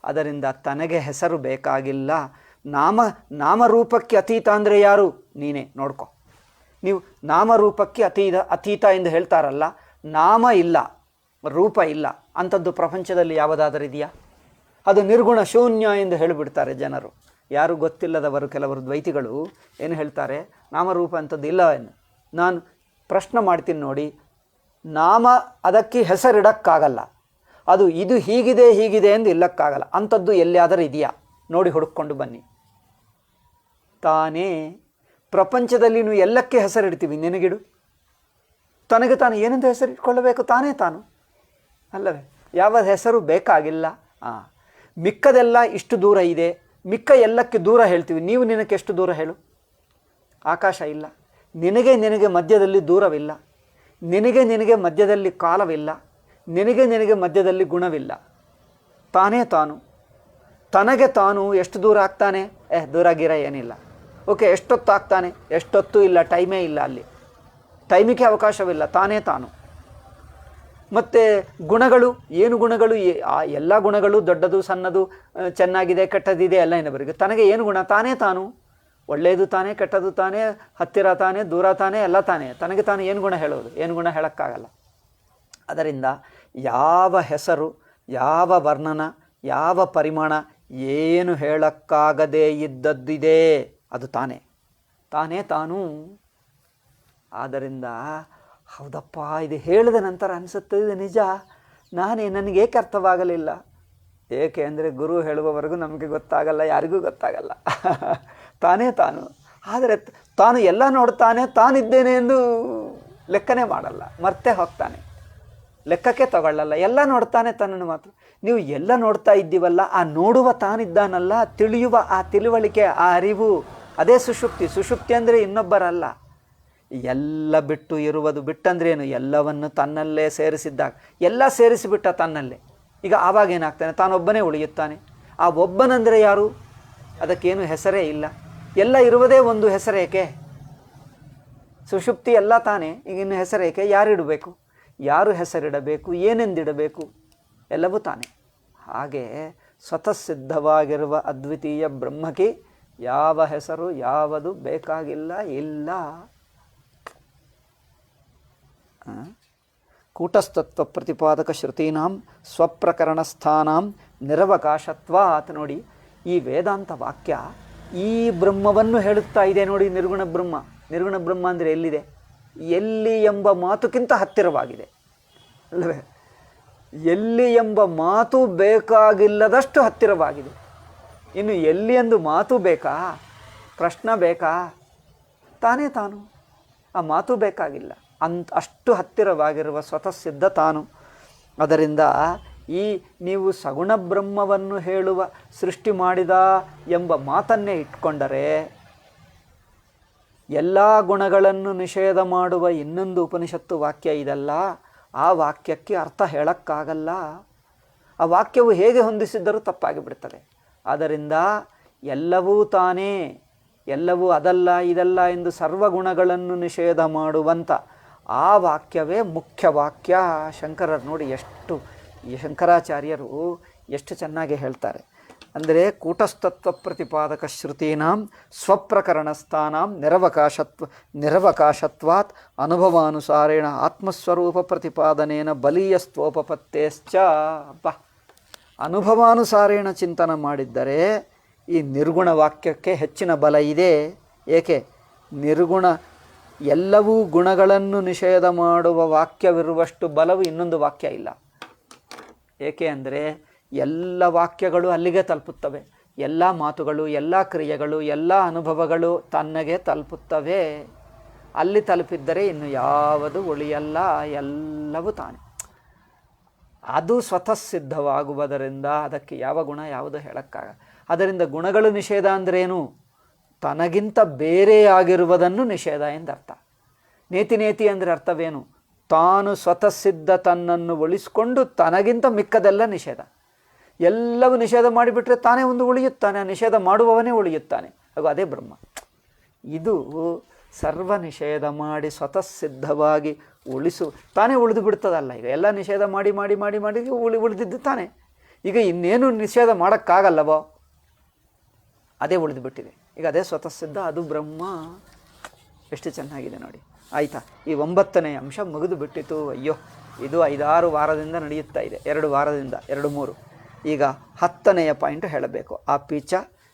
ಅದರಿಂದ ತನಗೆ ಹೆಸರು ಬೇಕಾಗಿಲ್ಲ. ನಾಮರೂಪಕ್ಕೆ ಅತೀತ ಅಂದರೆ ಯಾರು? ನೀನೇ ನೋಡ್ಕೊ. ನೀವು ನಾಮರೂಪಕ್ಕೆ ಅತೀತ ಎಂದು ಹೇಳ್ತಾರಲ್ಲ, ನಾಮ ಇಲ್ಲ, ರೂಪ ಇಲ್ಲ, ಅಂಥದ್ದು ಪ್ರಪಂಚದಲ್ಲಿ ಯಾವುದಾದರೂ ಇದೆಯಾ? ಅದು ನಿರ್ಗುಣ ಶೂನ್ಯ ಎಂದು ಹೇಳಿಬಿಡ್ತಾರೆ ಜನರು. ಯಾರು ಗೊತ್ತಿಲ್ಲದವರು, ಕೆಲವರು ದ್ವೈತಿಗಳು ಏನು ಹೇಳ್ತಾರೆ, ನಾಮರೂಪ ಅಂಥದ್ದು ಇಲ್ಲ ಎಂದು. ನಾನು ಪ್ರಶ್ನೆ ಮಾಡ್ತೀನಿ ನೋಡಿ, ನಾಮ ಅದಕ್ಕೆ ಹೆಸರಿಡಕ್ಕಾಗಲ್ಲ, ಅದು ಇದು ಹೀಗಿದೆ ಎಂದು ಇಲ್ಲಕ್ಕಾಗಲ್ಲ. ಅಂಥದ್ದು ಎಲ್ಲಿಯಾದರೂ ಇದೆಯಾ? ನೋಡಿ ಹುಡುಕೊಂಡು ಬನ್ನಿ. ತಾನೇ ಪ್ರಪಂಚದಲ್ಲಿ ನೀವು ಎಲ್ಲಕ್ಕೆ ಹೆಸರಿಡ್ತೀವಿ, ನಿನಗಿಡು. ತನಗೆ ತಾನು ಏನಂತ ಹೆಸರಿಟ್ಕೊಳ್ಳಬೇಕು, ತಾನೇ ತಾನು ಅಲ್ಲವೇ? ಯಾವ ಹೆಸರು ಬೇಕಾಗಿಲ್ಲ. ಮಿಕ್ಕದೆಲ್ಲ ಇಷ್ಟು ದೂರ ಇದೆ, ಮಿಕ್ಕ ಎಲ್ಲಕ್ಕೆ ದೂರ ಹೇಳ್ತೀವಿ. ನೀವು ನಿನಗೆ ಎಷ್ಟು ದೂರ ಹೇಳು? ಆಕಾಶ ಇಲ್ಲ, ನಿನಗೆ ಮಧ್ಯದಲ್ಲಿ ದೂರವಿಲ್ಲ, ನಿನಗೆ ಮಧ್ಯದಲ್ಲಿ ಕಾಲವಿಲ್ಲ, ನಿನಗೆ ಮಧ್ಯದಲ್ಲಿ ಗುಣವಿಲ್ಲ. ತಾನೇ ತಾನು, ತನಗೆ ತಾನು ಎಷ್ಟು ದೂರ ಆಗ್ತಾನೆ? ದೂರ ಗಿರ ಏನಿಲ್ಲ. ಓಕೆ, ಎಷ್ಟೊತ್ತು ಆಗ್ತಾನೆ? ಎಷ್ಟೊತ್ತು ಇಲ್ಲ, ಟೈಮೇ ಇಲ್ಲ, ಅಲ್ಲಿ ಟೈಮಿಗೆ ಅವಕಾಶವಿಲ್ಲ, ತಾನೇ ತಾನು. ಮತ್ತು ಗುಣಗಳು, ಏನು ಗುಣಗಳು? ಆ ಎಲ್ಲ ಗುಣಗಳು ದೊಡ್ಡದು ಸಣ್ಣದು, ಚೆನ್ನಾಗಿದೆ ಕೆಟ್ಟದಿದೆ ಎಲ್ಲ ಇನ್ನೊಬ್ಬರಿಗೆ. ತನಗೆ ಏನು ಗುಣ? ತಾನೇ ತಾನು. ಒಳ್ಳೆಯದು ತಾನೇ, ಕೆಟ್ಟದ್ದು ತಾನೇ, ಹತ್ತಿರ ತಾನೇ, ದೂರ ತಾನೇ, ಎಲ್ಲ ತಾನೇ. ತನಗೆ ತಾನು ಏನು ಗುಣ ಹೇಳೋದು? ಏನು ಗುಣ ಹೇಳೋಕ್ಕಾಗಲ್ಲ. ಅದರಿಂದ ಯಾವ ಹೆಸರು, ಯಾವ ವರ್ಣನ, ಯಾವ ಪರಿಮಾಣ, ಏನು ಹೇಳಕ್ಕಾಗದೇ ಇದ್ದದ್ದಿದೆ ಅದು ತಾನೇ, ತಾನೇ ತಾನು. ಆದ್ದರಿಂದ ಹೌದಪ್ಪ, ಇದು ಹೇಳಿದ ನಂತರ ಅನಿಸುತ್ತೆ ಇದು ನಿಜ, ನನಗೇಕೆ ಅರ್ಥವಾಗಲಿಲ್ಲ? ಏಕೆ ಅಂದರೆ ಗುರು ಹೇಳುವವರೆಗೂ ನಮಗೆ ಗೊತ್ತಾಗಲ್ಲ, ಯಾರಿಗೂ ಗೊತ್ತಾಗಲ್ಲ. ತಾನೇ ತಾನು. ಆದರೆ ತಾನು ಎಲ್ಲ ನೋಡ್ತಾನೆ, ತಾನಿದ್ದೇನೆ ಎಂದು ಲೆಕ್ಕನೇ ಮಾಡಲ್ಲ, ಮರ್ತೇ ಹೋಗ್ತಾನೆ, ಲೆಕ್ಕಕ್ಕೆ ತಗೊಳ್ಳಲ್ಲ. ಎಲ್ಲ ನೋಡ್ತಾನೆ ತನ್ನನ್ನು ಮಾತ್ರ. ನೀವು ಎಲ್ಲ ನೋಡ್ತಾ ಇದ್ದೀವಲ್ಲ, ಆ ನೋಡುವ ತಾನಿದ್ದಾನಲ್ಲ, ತಿಳಿಯುವ ಆ ತಿಳುವಳಿಕೆ, ಆ ಅರಿವು, ಅದೇ ಸುಷುಪ್ತಿ. ಸುಷುಪ್ತಿ ಅಂದರೆ ಇನ್ನೊಬ್ಬರಲ್ಲ, ಎಲ್ಲ ಬಿಟ್ಟು ಇರುವುದು. ಬಿಟ್ಟಂದ್ರೇನು? ಎಲ್ಲವನ್ನು ತನ್ನಲ್ಲೇ ಸೇರಿಸಿದ್ದಾಗ, ಎಲ್ಲ ಸೇರಿಸಿಬಿಟ್ಟ ತನ್ನಲ್ಲೇ. ಈಗ ಆವಾಗ ಏನಾಗ್ತಾನೆ? ತಾನೊಬ್ಬನೇ ಉಳಿಯುತ್ತಾನೆ. ಆ ಒಬ್ಬನಂದರೆ ಯಾರು? ಅದಕ್ಕೇನು ಹೆಸರೇ ಇಲ್ಲ. ಎಲ್ಲ ಇರುವುದೇ ಒಂದು ಹೆಸರೇಕೆ? ಸುಷುಪ್ತಿ ಎಲ್ಲ ತಾನೇ, ಈಗ ಇನ್ನು ಹೆಸರೇಕೆ? ಯಾರಿಡಬೇಕು? ಯಾರು ಹೆಸರಿಡಬೇಕು? ಏನೆಂದಿಡಬೇಕು? ಎಲ್ಲವೂ ತಾನೇ. ಹಾಗೆ ಸ್ವತಃ ಸಿದ್ಧವಾಗಿರುವ ಅದ್ವಿತೀಯ ಬ್ರಹ್ಮಕ್ಕೆ ಯಾವ ಹೆಸರು ಯಾವುದು ಬೇಕಾಗಿಲ್ಲ, ಇಲ್ಲ. ಕೂಟಸ್ಥತ್ವ ಪ್ರತಿಪಾದಕ ಶ್ರುತೀನಾಂ ಸ್ವಪ್ರಕರಣಸ್ಥಾನಾಂ ನಿರವಕಾಶತ್ವಾತ್. ನೋಡಿ, ಈ ವೇದಾಂತ ವಾಕ್ಯ ಈ ಬ್ರಹ್ಮವನ್ನು ಹೇಳುತ್ತಾ ಇದೆ ನೋಡಿ. ನಿರ್ಗುಣ ಬ್ರಹ್ಮ. ನಿರ್ಗುಣ ಬ್ರಹ್ಮ ಅಂದರೆ ಎಲ್ಲಿದೆ? ಎಲ್ಲಿ ಎಂಬ ಮಾತುಕ್ಕಿಂತ ಹತ್ತಿರವಾಗಿದೆ ಅಲ್ಲವೇ? ಎಲ್ಲಿ ಎಂಬ ಮಾತು ಬೇಕಾಗಿಲ್ಲದಷ್ಟು ಹತ್ತಿರವಾಗಿದೆ. ಇನ್ನು ಎಲ್ಲಿ ಎಂದು ಮಾತು ಬೇಕಾ? ಪ್ರಶ್ನೆ ಬೇಕಾ? ತಾನೇ ತಾನು. ಆ ಮಾತು ಬೇಕಾಗಿಲ್ಲ. ಅಷ್ಟು ಹತ್ತಿರವಾಗಿರುವ ಸ್ವತಃ ಸಿದ್ಧ ತಾನು. ಅದರಿಂದ ಈ ನೀವು ಸಗುಣ ಬ್ರಹ್ಮವನ್ನು ಹೇಳುವ ಸೃಷ್ಟಿ ಮಾಡಿದ ಎಂಬ ಮಾತನ್ನೇ ಇಟ್ಕೊಂಡರೆ, ಎಲ್ಲ ಗುಣಗಳನ್ನು ನಿಷೇಧ ಮಾಡುವ ಇನ್ನೊಂದು ಉಪನಿಷತ್ತು ವಾಕ್ಯ ಇದಲ್ಲ, ಆ ವಾಕ್ಯಕ್ಕೆ ಅರ್ಥ ಹೇಳಕ್ಕಾಗಲ್ಲ. ಆ ವಾಕ್ಯವು ಹೇಗೆ ಹೊಂದಿಸಿದ್ದರೂ ತಪ್ಪಾಗಿ ಬಿಡ್ತದೆ. ಆದ್ದರಿಂದ ಎಲ್ಲವೂ ತಾನೇ, ಎಲ್ಲವೂ ಅದಲ್ಲ ಇದಲ್ಲ ಎಂದು ಸರ್ವಗುಣಗಳನ್ನು ನಿಷೇಧ ಮಾಡುವಂಥ ಆ ವಾಕ್ಯವೇ ಮುಖ್ಯ ವಾಕ್ಯ. ಶಂಕರರು ನೋಡಿ, ಶಂಕರಾಚಾರ್ಯರು ಎಷ್ಟು ಚೆನ್ನಾಗಿ ಹೇಳ್ತಾರೆ ಅಂದರೆ, ಕೂಟಸ್ಥತ್ವ ಪ್ರತಿಪಾದಕ ಶ್ರುತೀನಾಂ ಸ್ವಪ್ರಕರಣಸ್ಥಾನಾಂ ನಿರವಕಾಶತ್ವಾತ್ ಅನುಭವಾನುಸಾರೇಣ ಆತ್ಮಸ್ವರೂಪ ಪ್ರತಿಪಾದನೇನ ಬಲೀಯಸ್ತ್ವೋಪಪತ್ತೇಶ್ಚ. ಅನುಭವಾನುಸಾರೇಣ ಚಿಂತನೆ ಮಾಡಿದ್ದರೆ ಈ ನಿರ್ಗುಣ ವಾಕ್ಯಕ್ಕೆ ಹೆಚ್ಚಿನ ಬಲ ಇದೆ. ಏಕೆ? ನಿರ್ಗುಣ ಎಲ್ಲವೂ ಗುಣಗಳನ್ನು ನಿಷೇಧ ಮಾಡುವ ವಾಕ್ಯವಿರುವಷ್ಟು ಬಲವು ಇನ್ನೊಂದು ವಾಕ್ಯ ಇಲ್ಲ. ಏಕೆ ಅಂದರೆ ಎಲ್ಲ ವಾಕ್ಯಗಳು ಅಲ್ಲಿಗೆ ತಲುಪುತ್ತವೆ. ಎಲ್ಲ ಮಾತುಗಳು, ಎಲ್ಲ ಕ್ರಿಯೆಗಳು, ಎಲ್ಲ ಅನುಭವಗಳು ತನ್ನಗೆ ತಲುಪುತ್ತವೆ. ಅಲ್ಲಿ ತಲುಪಿದ್ದರೆ ಇನ್ನು ಯಾವುದು ಉಳಿಯಲ್ಲ, ಎಲ್ಲವೂ ತಾನೆ. ಅದು ಸ್ವತಃ ಸಿದ್ಧವಾಗುವುದರಿಂದ ಅದಕ್ಕೆ ಯಾವ ಗುಣ ಯಾವುದು ಹೇಳಕ್ಕಾಗ. ಅದರಿಂದ ಗುಣಗಳು ನಿಷೇಧ ಅಂದ್ರೇನು? ತನಗಿಂತ ಬೇರೆಯಾಗಿರುವುದನ್ನು ನಿಷೇಧ ಎಂದರ್ಥ. ನೇತಿ ಅಂದರೆ ಅರ್ಥವೇನು? ತಾನು ಸ್ವತಃ ಸಿದ್ಧ ತನ್ನನ್ನು ಉಳಿಸಿಕೊಂಡು ತನಗಿಂತ ಮಿಕ್ಕದೆಲ್ಲ ನಿಷೇಧ. ಎಲ್ಲವೂ ನಿಷೇಧ ಮಾಡಿಬಿಟ್ರೆ ತಾನೇ ಒಂದು ಉಳಿಯುತ್ತಾನೆ, ಆ ನಿಷೇಧ ಮಾಡುವವನೇ ಉಳಿಯುತ್ತಾನೆ. ಹಾಗೂ ಅದೇ ಬ್ರಹ್ಮ. ಇದು ಸರ್ವ ನಿಷೇಧ ಮಾಡಿ ಸ್ವತಃ ಸಿದ್ಧವಾಗಿ ತಾನೇ ಉಳಿದು ಬಿಡ್ತದಲ್ಲ. ಈಗ ಎಲ್ಲ ನಿಷೇಧ ಮಾಡಿ ಮಾಡಿ ಮಾಡಿ ಮಾಡಿ ಉಳಿದಿದ್ದು ತಾನೇ. ಈಗ ಇನ್ನೇನು ನಿಷೇಧ ಮಾಡೋಕ್ಕಾಗಲ್ಲವೋ, ಅದೇ ಉಳಿದು ಬಿಟ್ಟಿದೆ. ಈಗ ಅದೇ ಸ್ವತಃ ಸಿದ್ಧ, ಅದು ಬ್ರಹ್ಮ. ಎಷ್ಟು ಚೆನ್ನಾಗಿದೆ ನೋಡಿ. ಆಯಿತಾ? ಈ 9ನೇ ಅಂಶ ಮುಗಿದು ಬಿಟ್ಟಿತು. ಅಯ್ಯೋ, ಇದು 5-6 ವಾರದಿಂದ ನಡೆಯುತ್ತಾ ಇದೆ, 2 ವಾರದಿಂದ 2-3. ಈಗ 10ನೆಯ ಪಾಯಿಂಟ್ ಹೇಳಬೇಕು. ಆ ಪಿಚ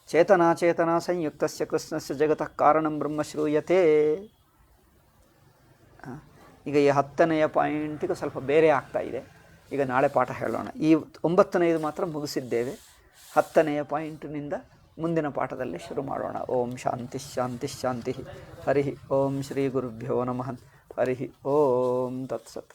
ಚೇತನಾಚೇತನ ಸಂಯುಕ್ತಸ್ಯ ಕೃಷ್ಣಸ್ಯ ಜಗತಃ ಕಾರಣಂ ಬ್ರಹ್ಮ ಶ್ರೂಯತೆ. ಈಗ ಈ 10ನೆಯ ಪಾಯಿಂಟಿಗೆ ಸ್ವಲ್ಪ ಬೇರೆ ಆಗ್ತಾ ಇದೆ. ಈಗ ನಾಳೆ ಪಾಠ ಹೇಳೋಣ. ಈ 9ನೇದು ಮಾತ್ರ ಮುಗಿಸಿದ್ದೇವೆ. 10ನೆಯ ಪಾಯಿಂಟಿನಿಂದ ಮುಂದಿನ ಪಾಠದಲ್ಲಿ ಶುರು ಮಾಡೋಣ. ಓಂ ಶಾಂತಿ ಶಾಂತಿ ಶಾಂತಿ. ಹರಿ ಓಂ ಶ್ರೀ ಗುರುಭ್ಯೋ ನಮಃ. ಹರಿ ಓಂ ತತ್ಸತ್.